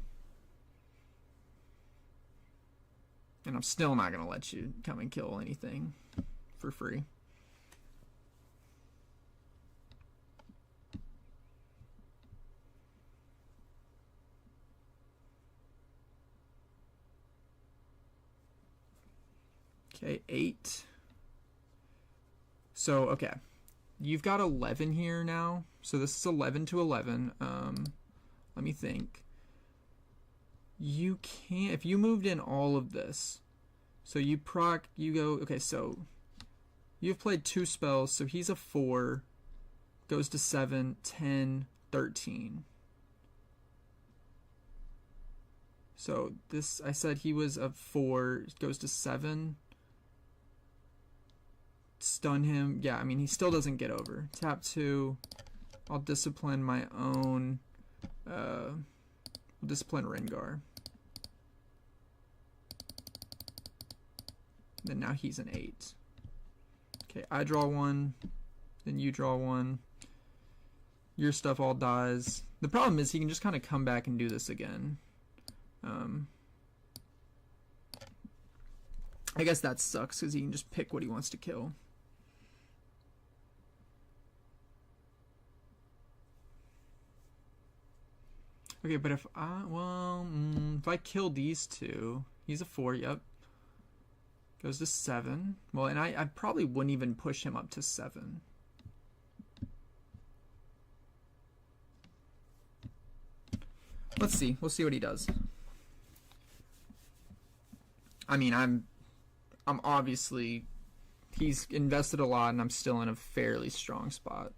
A: And I'm still not going to let you come and kill anything for free. Okay, 8. So, okay. You've got 11 here now. So this is 11 to 11. Let me think. You can't, if you moved in all of this, so you proc, you go, okay, so you've played 2 spells, so he's a 4, goes to 7, 10, 13. So this, I said he was a 4, goes to 7. Stun him. Yeah, I mean, he still doesn't get over. Tap 2. I'll discipline my own, discipline Rengar. Then now he's an 8. Okay, I draw 1. Then you draw 1. Your stuff all dies. The problem is he can just kind of come back and do this again. I guess that sucks because he can just pick what he wants to kill. Okay, but if I, well, if I kill these 2, he's a 4, yep. Goes to 7. Well, and I probably wouldn't even push him up to 7. Let's see. We'll see what he does. I mean, I'm obviously, he's invested a lot, and I'm still in a fairly strong spot.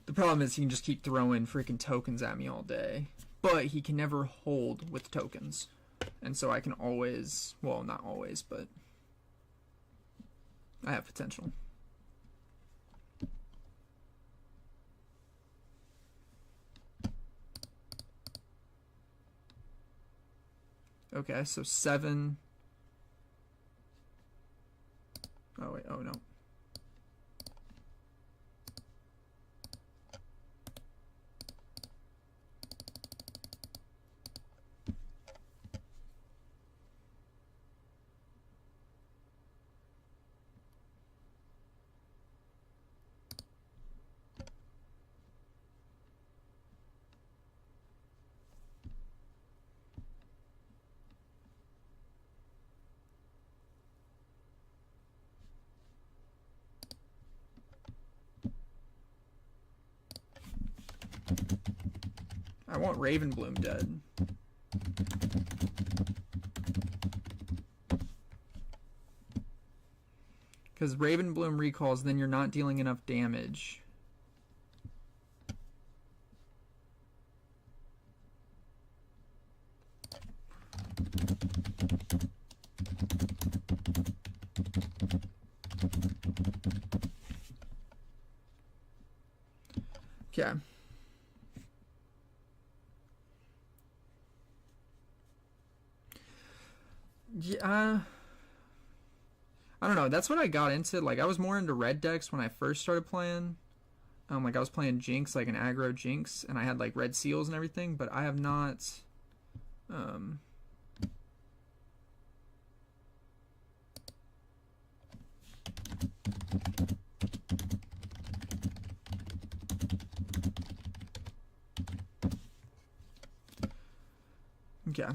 A: The problem is he can just keep throwing freaking tokens at me all day. But he can never hold with tokens. And so I can always, well, not always, but I have potential. Okay, so 7. Oh, wait, oh no. I want Ravenbloom dead. Because Ravenbloom recalls, then you're not dealing enough damage. Okay. Yeah, I don't know. That's what I got into. Like, I was more into red decks when I first started playing. Like I was playing Jinx, like an aggro Jinx, and I had like red seals and everything. But I have not. Okay.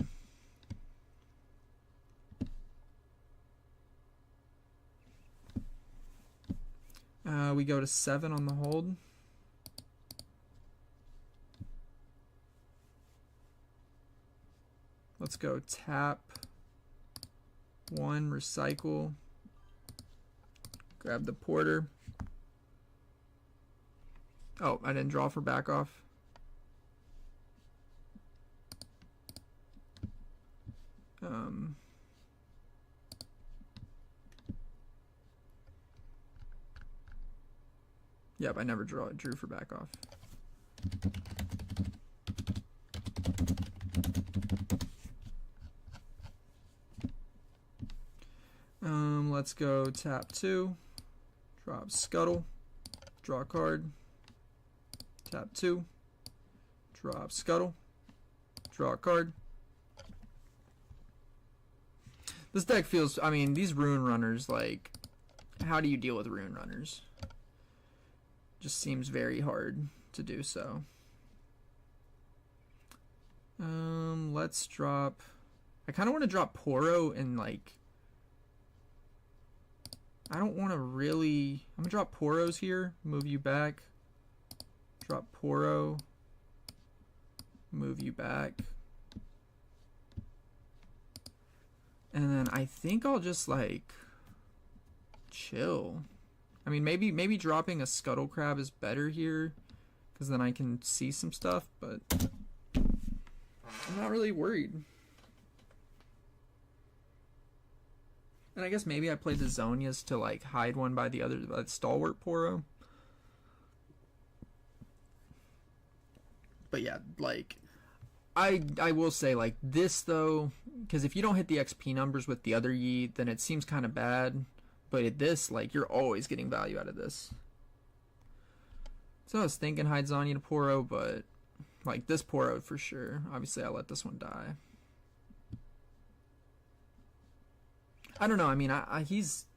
A: We go to 7 on the hold. Let's go tap 1, recycle, grab the porter. Oh, I didn't draw for back off. Yep, I never drew for back off. let's go tap 2, drop Scuttle, draw a card, tap 2, drop Scuttle, draw a card. This deck feels, I mean, these Rune Runners, like, how do you deal with Rune Runners? Just seems very hard to do so. Let's drop, I kind of want to drop Poro and, like, I don't want to really, I'm going to drop Poros here, move you back, drop Poro, move you back. And then I think I'll just, like, chill. I mean, maybe dropping a Scuttle Crab is better here, because then I can see some stuff, but I'm not really worried. And I guess maybe I played the Zonias to, like, hide one by the other, by the Stalwart Poro. But yeah, like, I will say, like, this, though, because if you don't hit the XP numbers with the other Yi, then it seems kind of bad. But at this, like, you're always getting value out of this. So I was thinking hide Zonya to Poro, but, like, this Poro for sure. Obviously, I let this one die. I don't know. I mean, he's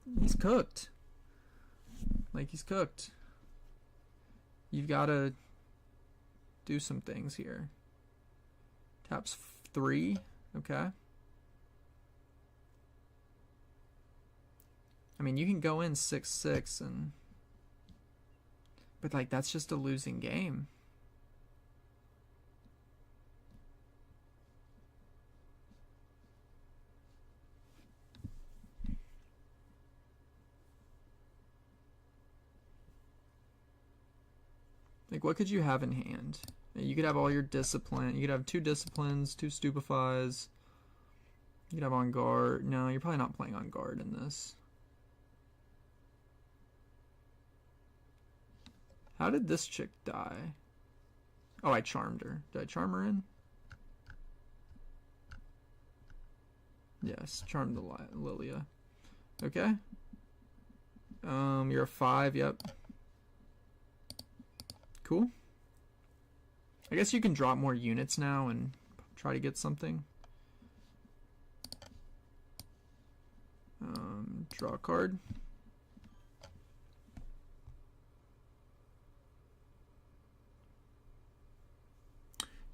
A: cooked. Like, he's cooked. You've got to do some things here. Taps 3. Okay. I mean, you can go in 6/6 and, but, like, that's just a losing game. Like, what could you have in hand? You could have all your discipline. You could have 2 disciplines, 2 stupefies. You could have on guard. No, you're probably not playing on guard in this. How did this chick die? Oh, I charmed her. Did I charm her in? Yes, charmed the Lilia. Okay. You're a 5, yep. Cool. I guess you can drop more units now and try to get something. Draw a card.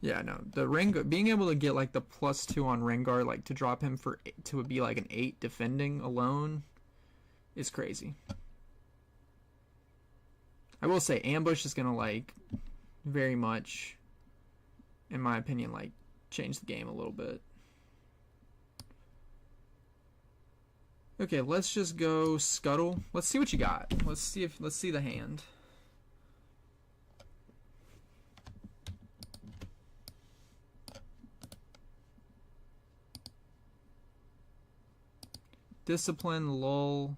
A: Yeah, no, the Rengar, being able to get, like, the +2 on Rengar, like, to drop him for, to be like an 8 defending alone is crazy. I will say Ambush is gonna, like, very much, in my opinion, like, change the game a little bit. Okay, let's just go Scuttle. Let's see what you got. Let's see the hand. Discipline, lull,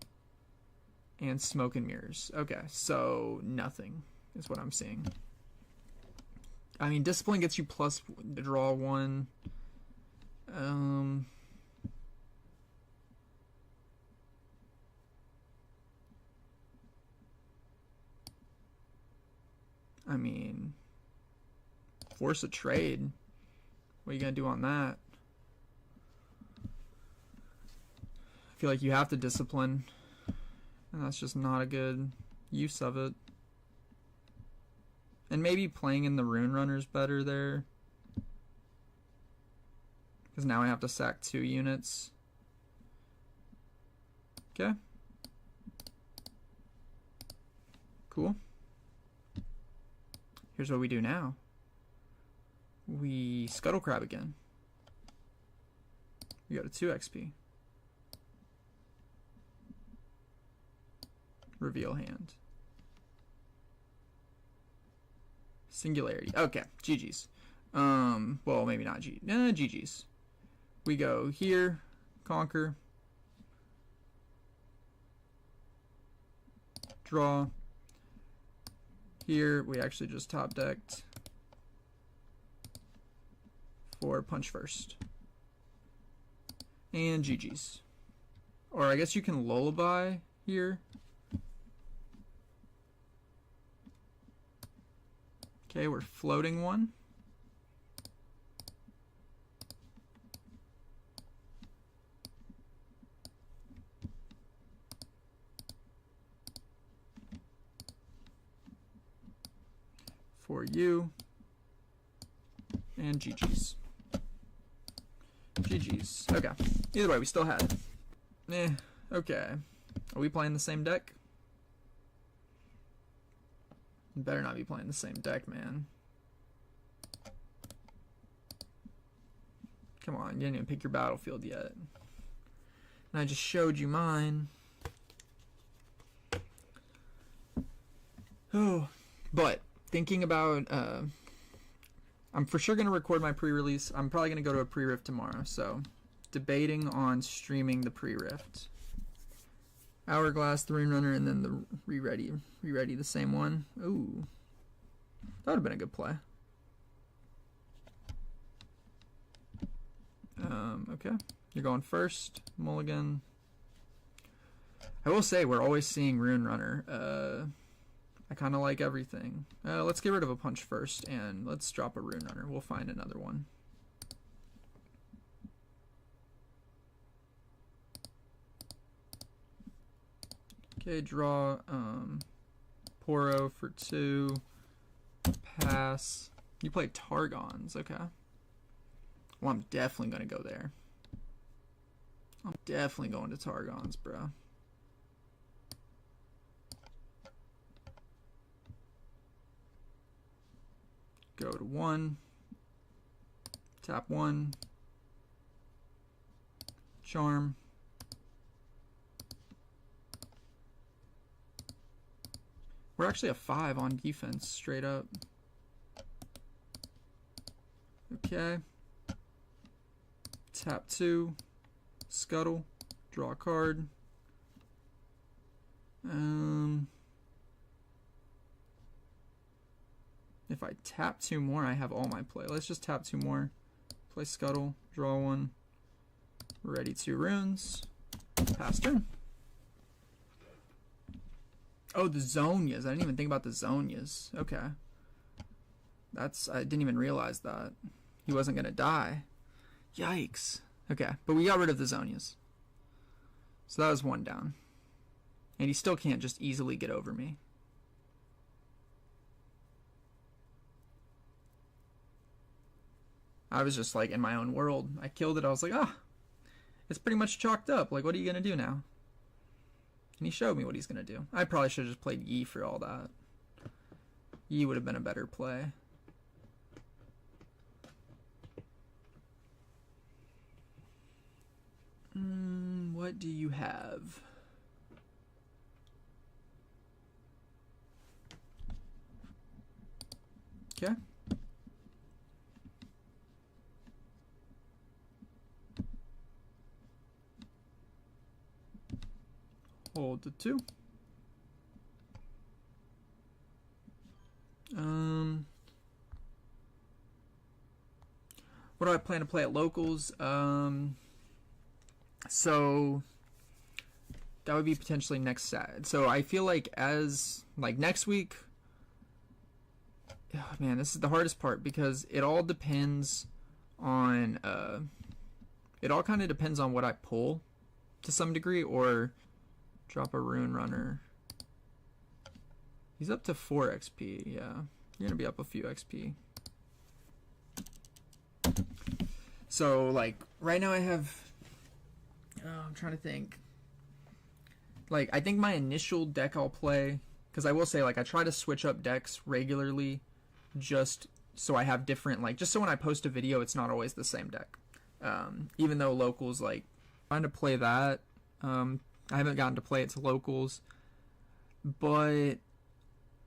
A: and smoke and mirrors. Okay, so nothing is what I'm seeing. I mean, discipline gets you plus draw 1. I mean, force a trade. What are you gonna do on that? I feel like you have to discipline, and that's just not a good use of it. And maybe playing in the Rune Runners better there, because now I have to sack 2 units. Okay. Cool. Here's what we do now. We Scuttle Crab again. We got a 2 XP. Reveal hand. Singularity. Okay, GG's. Well, maybe not GG's. We go here, conquer, draw. Here, we actually just top decked for punch first. And GG's. Or I guess you can lullaby here. Okay, we're floating one. For you. And GG's. GG's. Okay. Either way, we still had it. Okay. Are we playing the same deck? You better not be playing the same deck, man. Come on, you didn't even pick your battlefield yet. And I just showed you mine. Oh, but thinking about, I'm for sure going to record my pre-release. I'm probably going to go to a pre-rift tomorrow, so debating on streaming the pre-rift. Hourglass, the Rune Runner, and then the re-ready the same one. Ooh, that would have been a good play. Okay, you're going first, mulligan. I will say we're always seeing Rune Runner. I kind of like everything. Let's get rid of a punch first, and let's drop a Rune Runner. We'll find another one. Okay, draw Poro for 2. Pass. You play Targons, okay. Well, I'm definitely going to go there. I'm definitely going to Targons, bro. Go to 1. Tap 1. Charm. We're actually a 5 on defense, straight up. Okay. Tap 2. Scuttle. Draw a card. If I tap 2 more, I have all my play. Let's just tap 2 more. Play Scuttle. Draw 1. Ready 2 runes. Pass turn. Oh, the Zonias. I didn't even think about the Zonias. Okay. I didn't even realize that. He wasn't going to die. Yikes. Okay, but we got rid of the Zonias. So that was 1 down. And he still can't just easily get over me. I was just like in my own world. I killed it. I was like, it's pretty much chalked up. Like, what are you going to do now? And he showed me what he's going to do. I probably should have just played Yi for all that. Yi would have been a better play. What do you have? Okay. Hold the 2. What do I plan to play at locals? So that would be potentially next Saturday. So I feel like next week, oh man, this is the hardest part because it all depends on it all kind of depends on what I pull to some degree, or drop a Rune Runner. He's up to 4 XP. Yeah, you're gonna be up a few XP. So like right now I have I'm trying to think. Like, I think my initial deck I'll play, because I will say, like, I try to switch up decks regularly just so I have different, like, just so when I post a video, it's not always the same deck. Even though locals, like, trying to play that. I haven't gotten to play it to locals. But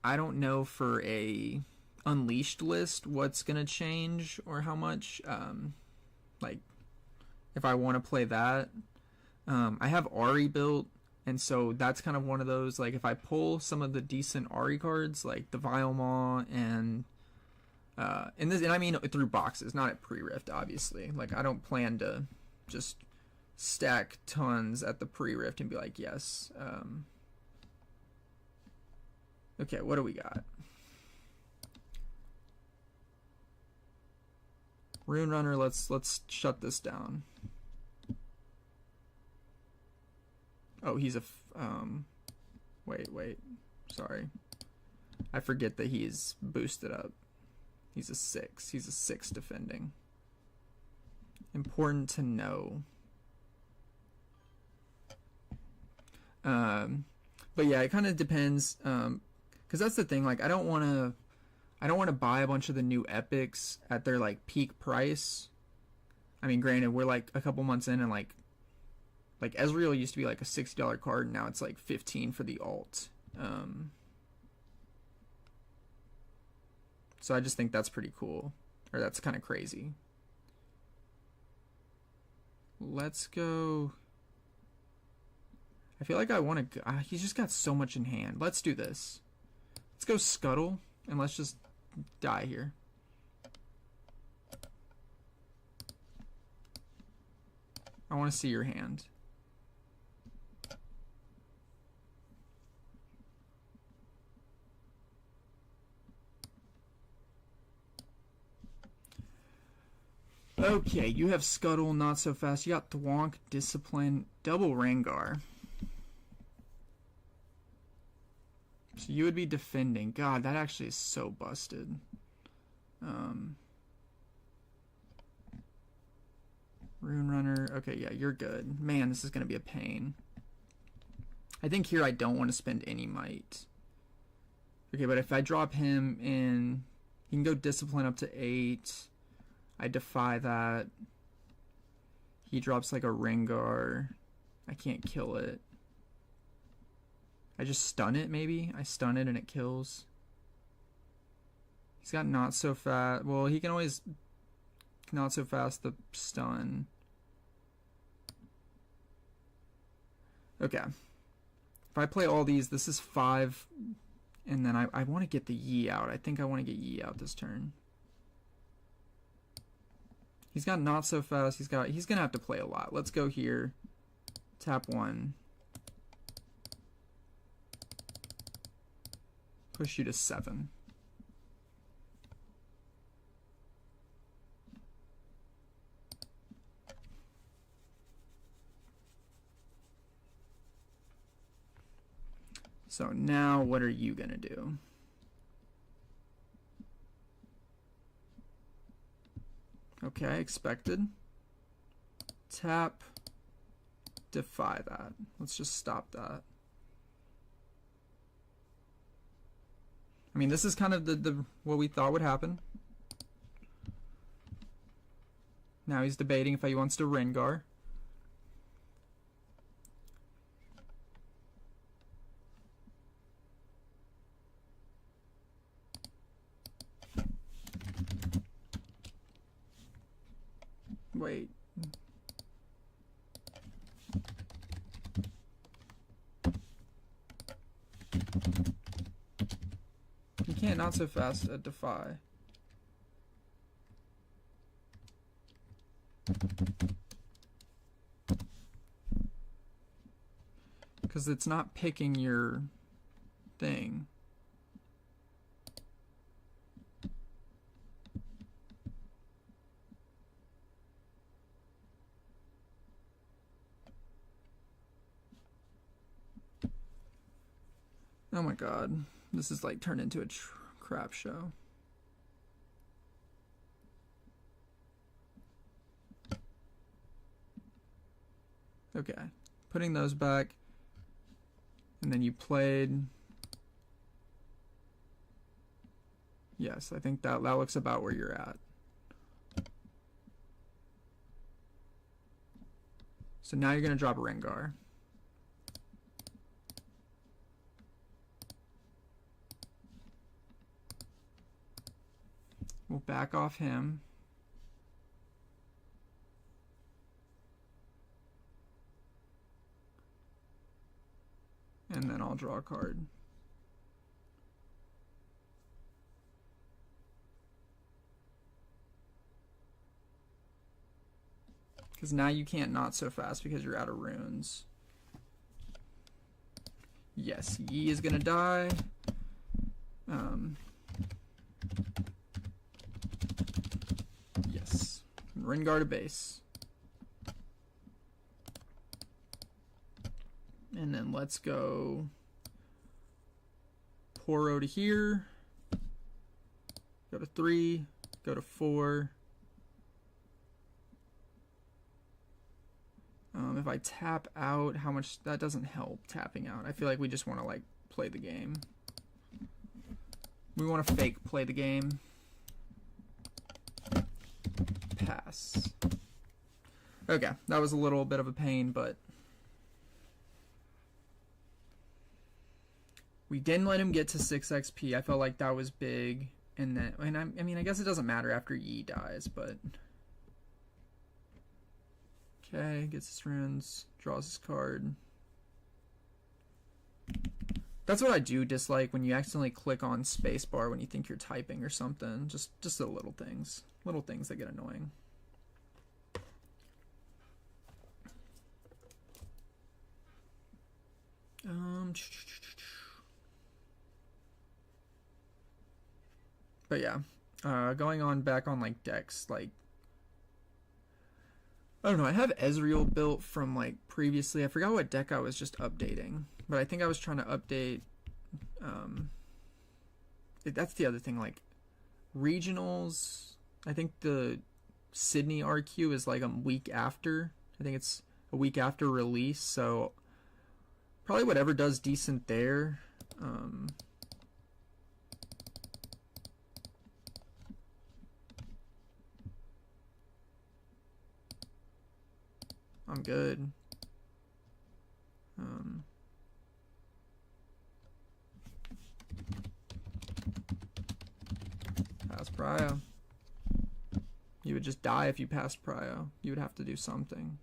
A: I don't know for a Unleashed list what's going to change or how much. Like, if I want to play that. I have Ari built, and so that's kind of one of those, like, if I pull some of the decent Ari cards, like the Vile Maw and I mean through boxes, not at pre-rift, obviously. Like, I don't plan to just stack tons at the pre-rift and be like, yes. Okay, what do we got? Rune Runner, let's shut this down. Oh, he's a wait, sorry. I forget that he's boosted up. He's a 6. He's a 6 defending. Important to know. But yeah, it kind of depends. Because that's the thing. Like, I don't want to buy a bunch of the new epics at their like peak price. I mean, granted, we're like a couple months in, and like Ezreal used to be like a $60 card, and now it's like 15 for the alt. So I just think that's pretty cool, or that's kind of crazy. Let's go. I feel like I want to. He's just got so much in hand. Let's do this. Let's go Scuttle, and let's just die here. I want to see your hand. Okay, you have Scuttle, not so fast. You got Thwonk, Discipline, double Rengar. So you would be defending. God, that actually is so busted. Rune Runner. Okay, yeah, you're good. Man, this is going to be a pain. I think here I don't want to spend any might. Okay, but if I drop him in, he can go Discipline up to 8. I defy that. He drops like a Rengar. I can't kill it. I just stun it, maybe? I stun it and it kills. He's got not so fast. Well, he can always not so fast the stun. Okay. If I play all these, this is 5. And then I want to get the Yi out. I think I want to get Yi out this turn. He's got not so fast. He's gonna have to play a lot. Let's go here. Tap 1. Push you to 7. So now what are you gonna do? Okay, expected. Tap. Defy that. Let's just stop that. I mean, this is kind of the what we thought would happen. Now he's debating if he wants to Rengar. Wait. You can't not so fast defy. Because it's not picking your thing. Oh my god. This is like turned into a crap show. Okay. Putting those back. And then you played. Yes, I think that looks about where you're at. So now you're going to drop a Rengar. We'll back off him. And then I'll draw a card. Because now you can't not so fast because you're out of runes. Yes, Yi is gonna die. Yes. Rengar to base. And then let's go Poro to here. Go to 3. Go to 4. If I tap out, how much that doesn't help tapping out. I feel like we just want to like play the game. We want to fake play the game. Pass. Okay, that was a little bit of a pain, but we didn't let him get to 6 XP. I felt like that was big. And then, I mean, I guess it doesn't matter after Yi dies, but okay, gets his runes, draws his card. That's what I do dislike, when you accidentally click on spacebar when you think you're typing or something. Just the little things that get annoying. But yeah, going on back on like decks, like I don't know, I have Ezreal built from like previously. I forgot what deck I was just updating, but I think I was trying to update. That's the other thing, like regionals. I think the Sydney RQ is like a week after. I think it's a week after release, so probably whatever does decent there. I'm good. Pass Prio. You would just die if you passed Prio. You would have to do something.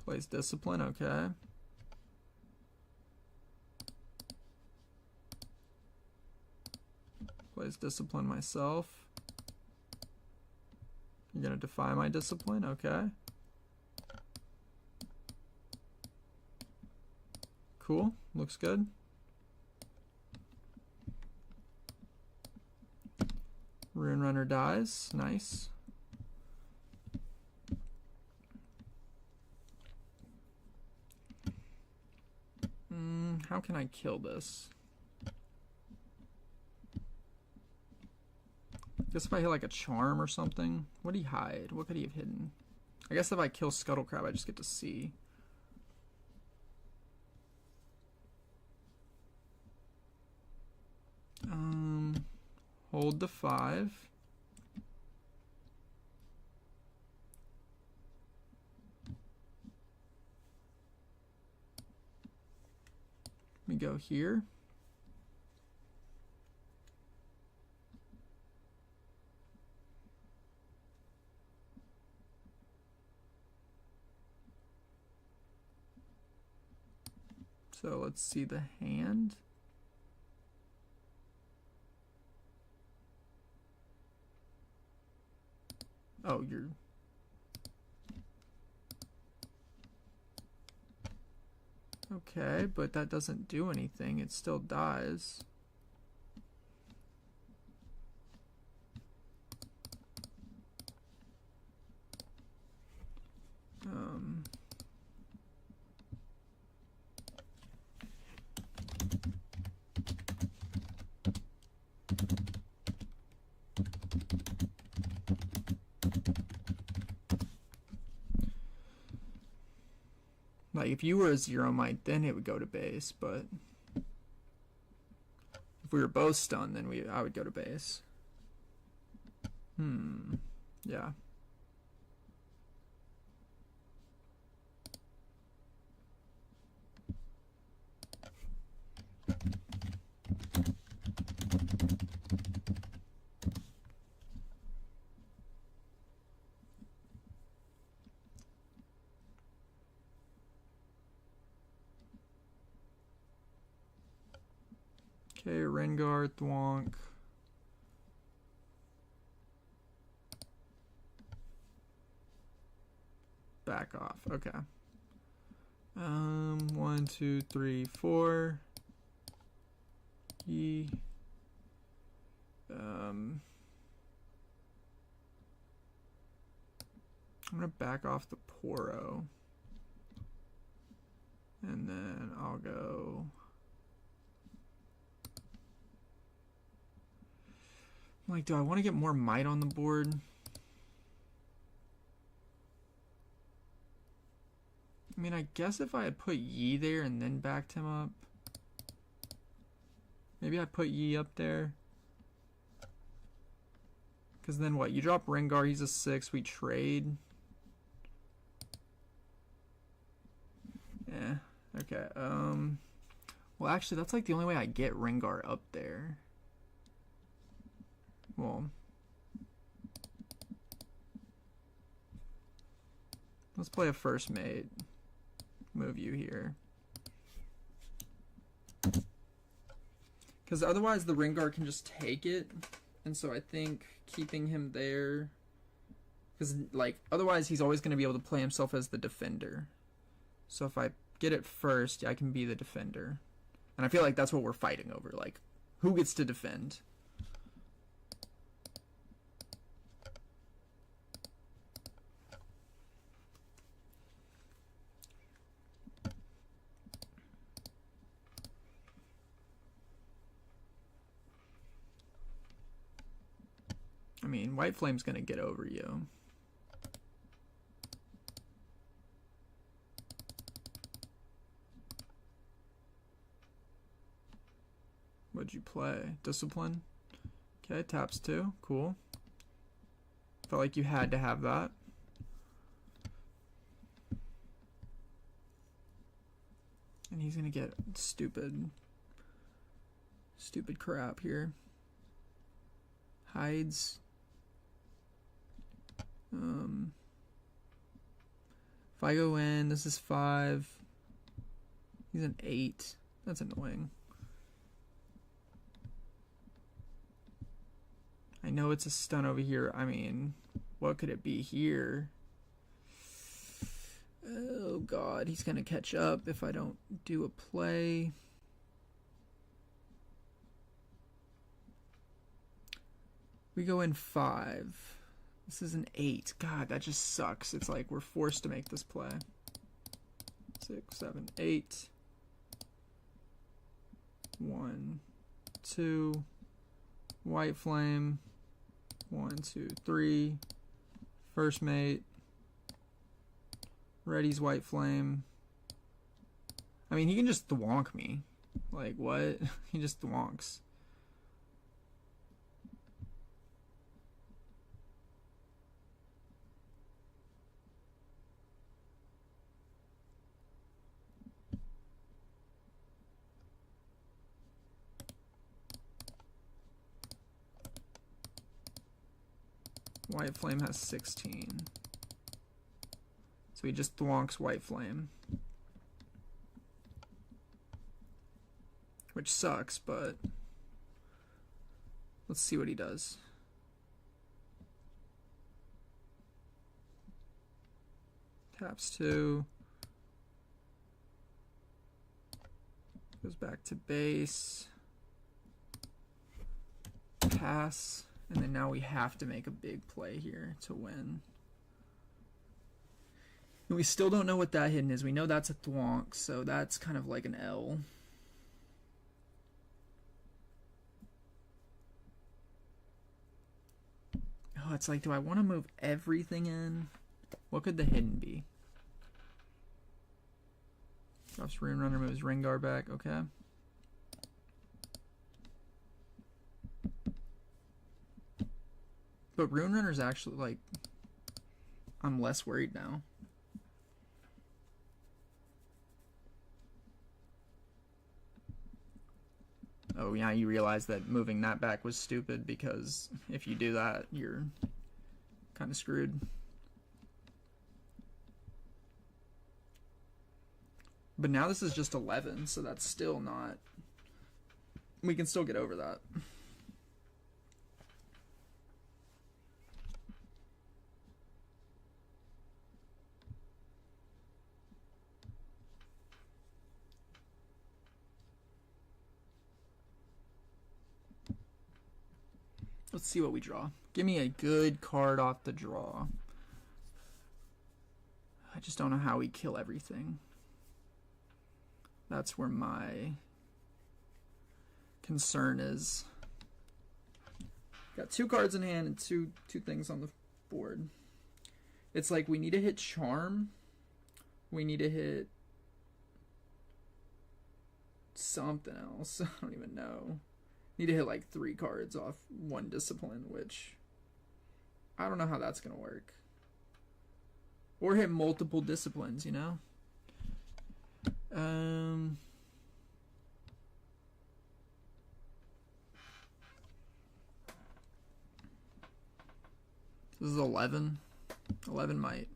A: Plays Discipline, okay. Plays Discipline myself. You're gonna defy my discipline, okay. Cool, looks good. Rune Runner dies, nice. How can I kill this? I guess if I hit like a charm or something. What did he hide? What could he have hidden? I guess if I kill Scuttlecrab, I just get to see. Hold the 5. Let me go here. So let's see the hand. Oh, you're... Okay, but that doesn't do anything. It still dies. Like, if you were a 0 might, then it would go to base, but if we were both stunned, then I would go to base. Yeah. Okay, Rengar, Thwonk. Back off. Okay. 1, 2, 3, 4. E. I'm gonna back off the Poro. And then I'll go. Like, do I want to get more might on the board? I mean, I guess if I had put Yi there and then backed him up. Maybe I put Yi up there. Because then what? You drop Rengar, he's a 6, we trade. Yeah, okay. Well, actually, that's like the only way I get Rengar up there. Well, let's play a first mate. Move you here. Because otherwise the Rengar can just take it. And so I think keeping him there... Because, like, otherwise he's always going to be able to play himself as the defender. So if I get it first, I can be the defender. And I feel like that's what we're fighting over. Like, who gets to defend? I mean, White Flame's gonna get over you. What'd you play? Discipline? Okay, taps 2. Cool. Felt like you had to have that. And he's gonna get stupid crap here. Hides. If I go in, this is 5. He's an 8. That's annoying. I know it's a stun over here. I mean, what could it be here? Oh god, he's gonna catch up if I don't do a play. We go in 5. This is an 8. God, that just sucks. It's like we're forced to make this play. 6, 7, 8. 1, 2. White Flame. 1, 2, 3. First mate. Ready's White Flame. I mean, he can just thwonk me. Like, what? He just thwonks. White Flame has 16. So he just thwonks White Flame. Which sucks, but let's see what he does. Taps 2. Goes back to base. Pass. And then now we have to make a big play here to win. And we still don't know what that hidden is. We know that's a thwonk, so that's kind of like an L. Oh, it's like, do I want to move everything in? What could the hidden be? Drops Rune Runner, moves Rengar back, okay. But Rune Runner's actually, like, I'm less worried now. Oh, yeah, you realize that moving that back was stupid because if you do that, you're kind of screwed. But now this is just 11, so that's still not we can still get over that. Let's see what we draw. Give me a good card off the draw. I just don't know how we kill everything. That's where my concern is. Got 2 cards in hand and two things on the board. It's like we need to hit Charm. We need to hit something else. I don't even know. Need to hit like 3 cards off 1 discipline, which I don't know how that's gonna work. Or hit multiple disciplines, you know? This is 11. 11 might.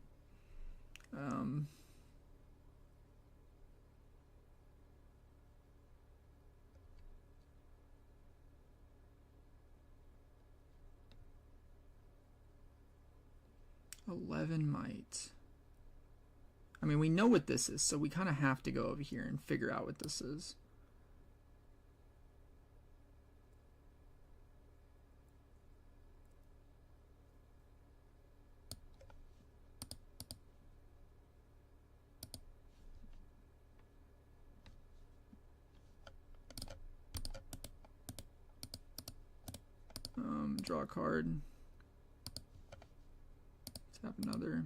A: 11 might. I mean, we know what this is, so we kind of have to go over here and figure out what this is. Draw a card. Tap another.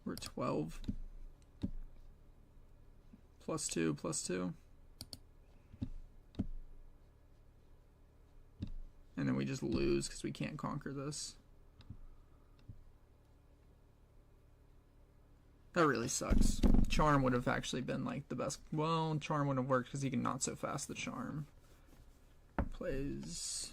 A: We're 12. +2, +2. And then we just lose because we can't conquer this. That really sucks. Charm would have actually been like the best. Well, Charm would have worked because he can not so fast the Charm. Plays.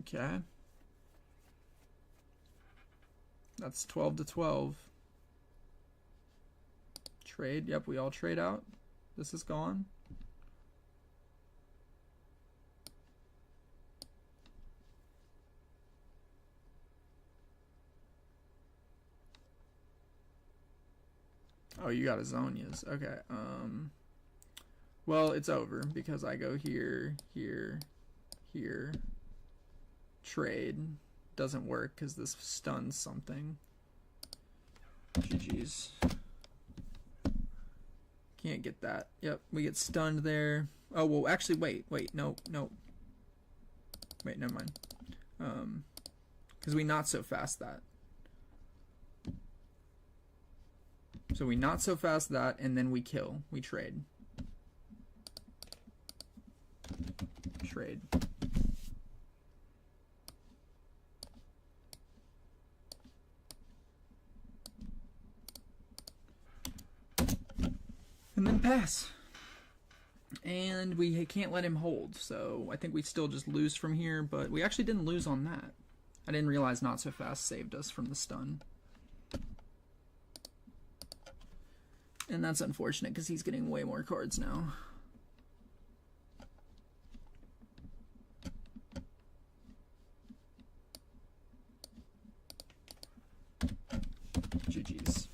A: Okay. That's 12 to 12. Trade. Yep, we all trade out. This is gone. Oh, you got Azonias. Okay. Well, it's over because I go here, here, here. Trade. Doesn't work because this stuns something. GG's. Can't get that. Yep, we get stunned there. Oh, well, actually, wait, no. Wait, never mind. Because we not so fast that. So we not so fast that, and then we kill. We trade. Trade. And then pass. And we can't let him hold, so I think we still just lose from here, but we actually didn't lose on that. I didn't realize not so fast saved us from the stun. And that's unfortunate because he's getting way more cards now. GG's.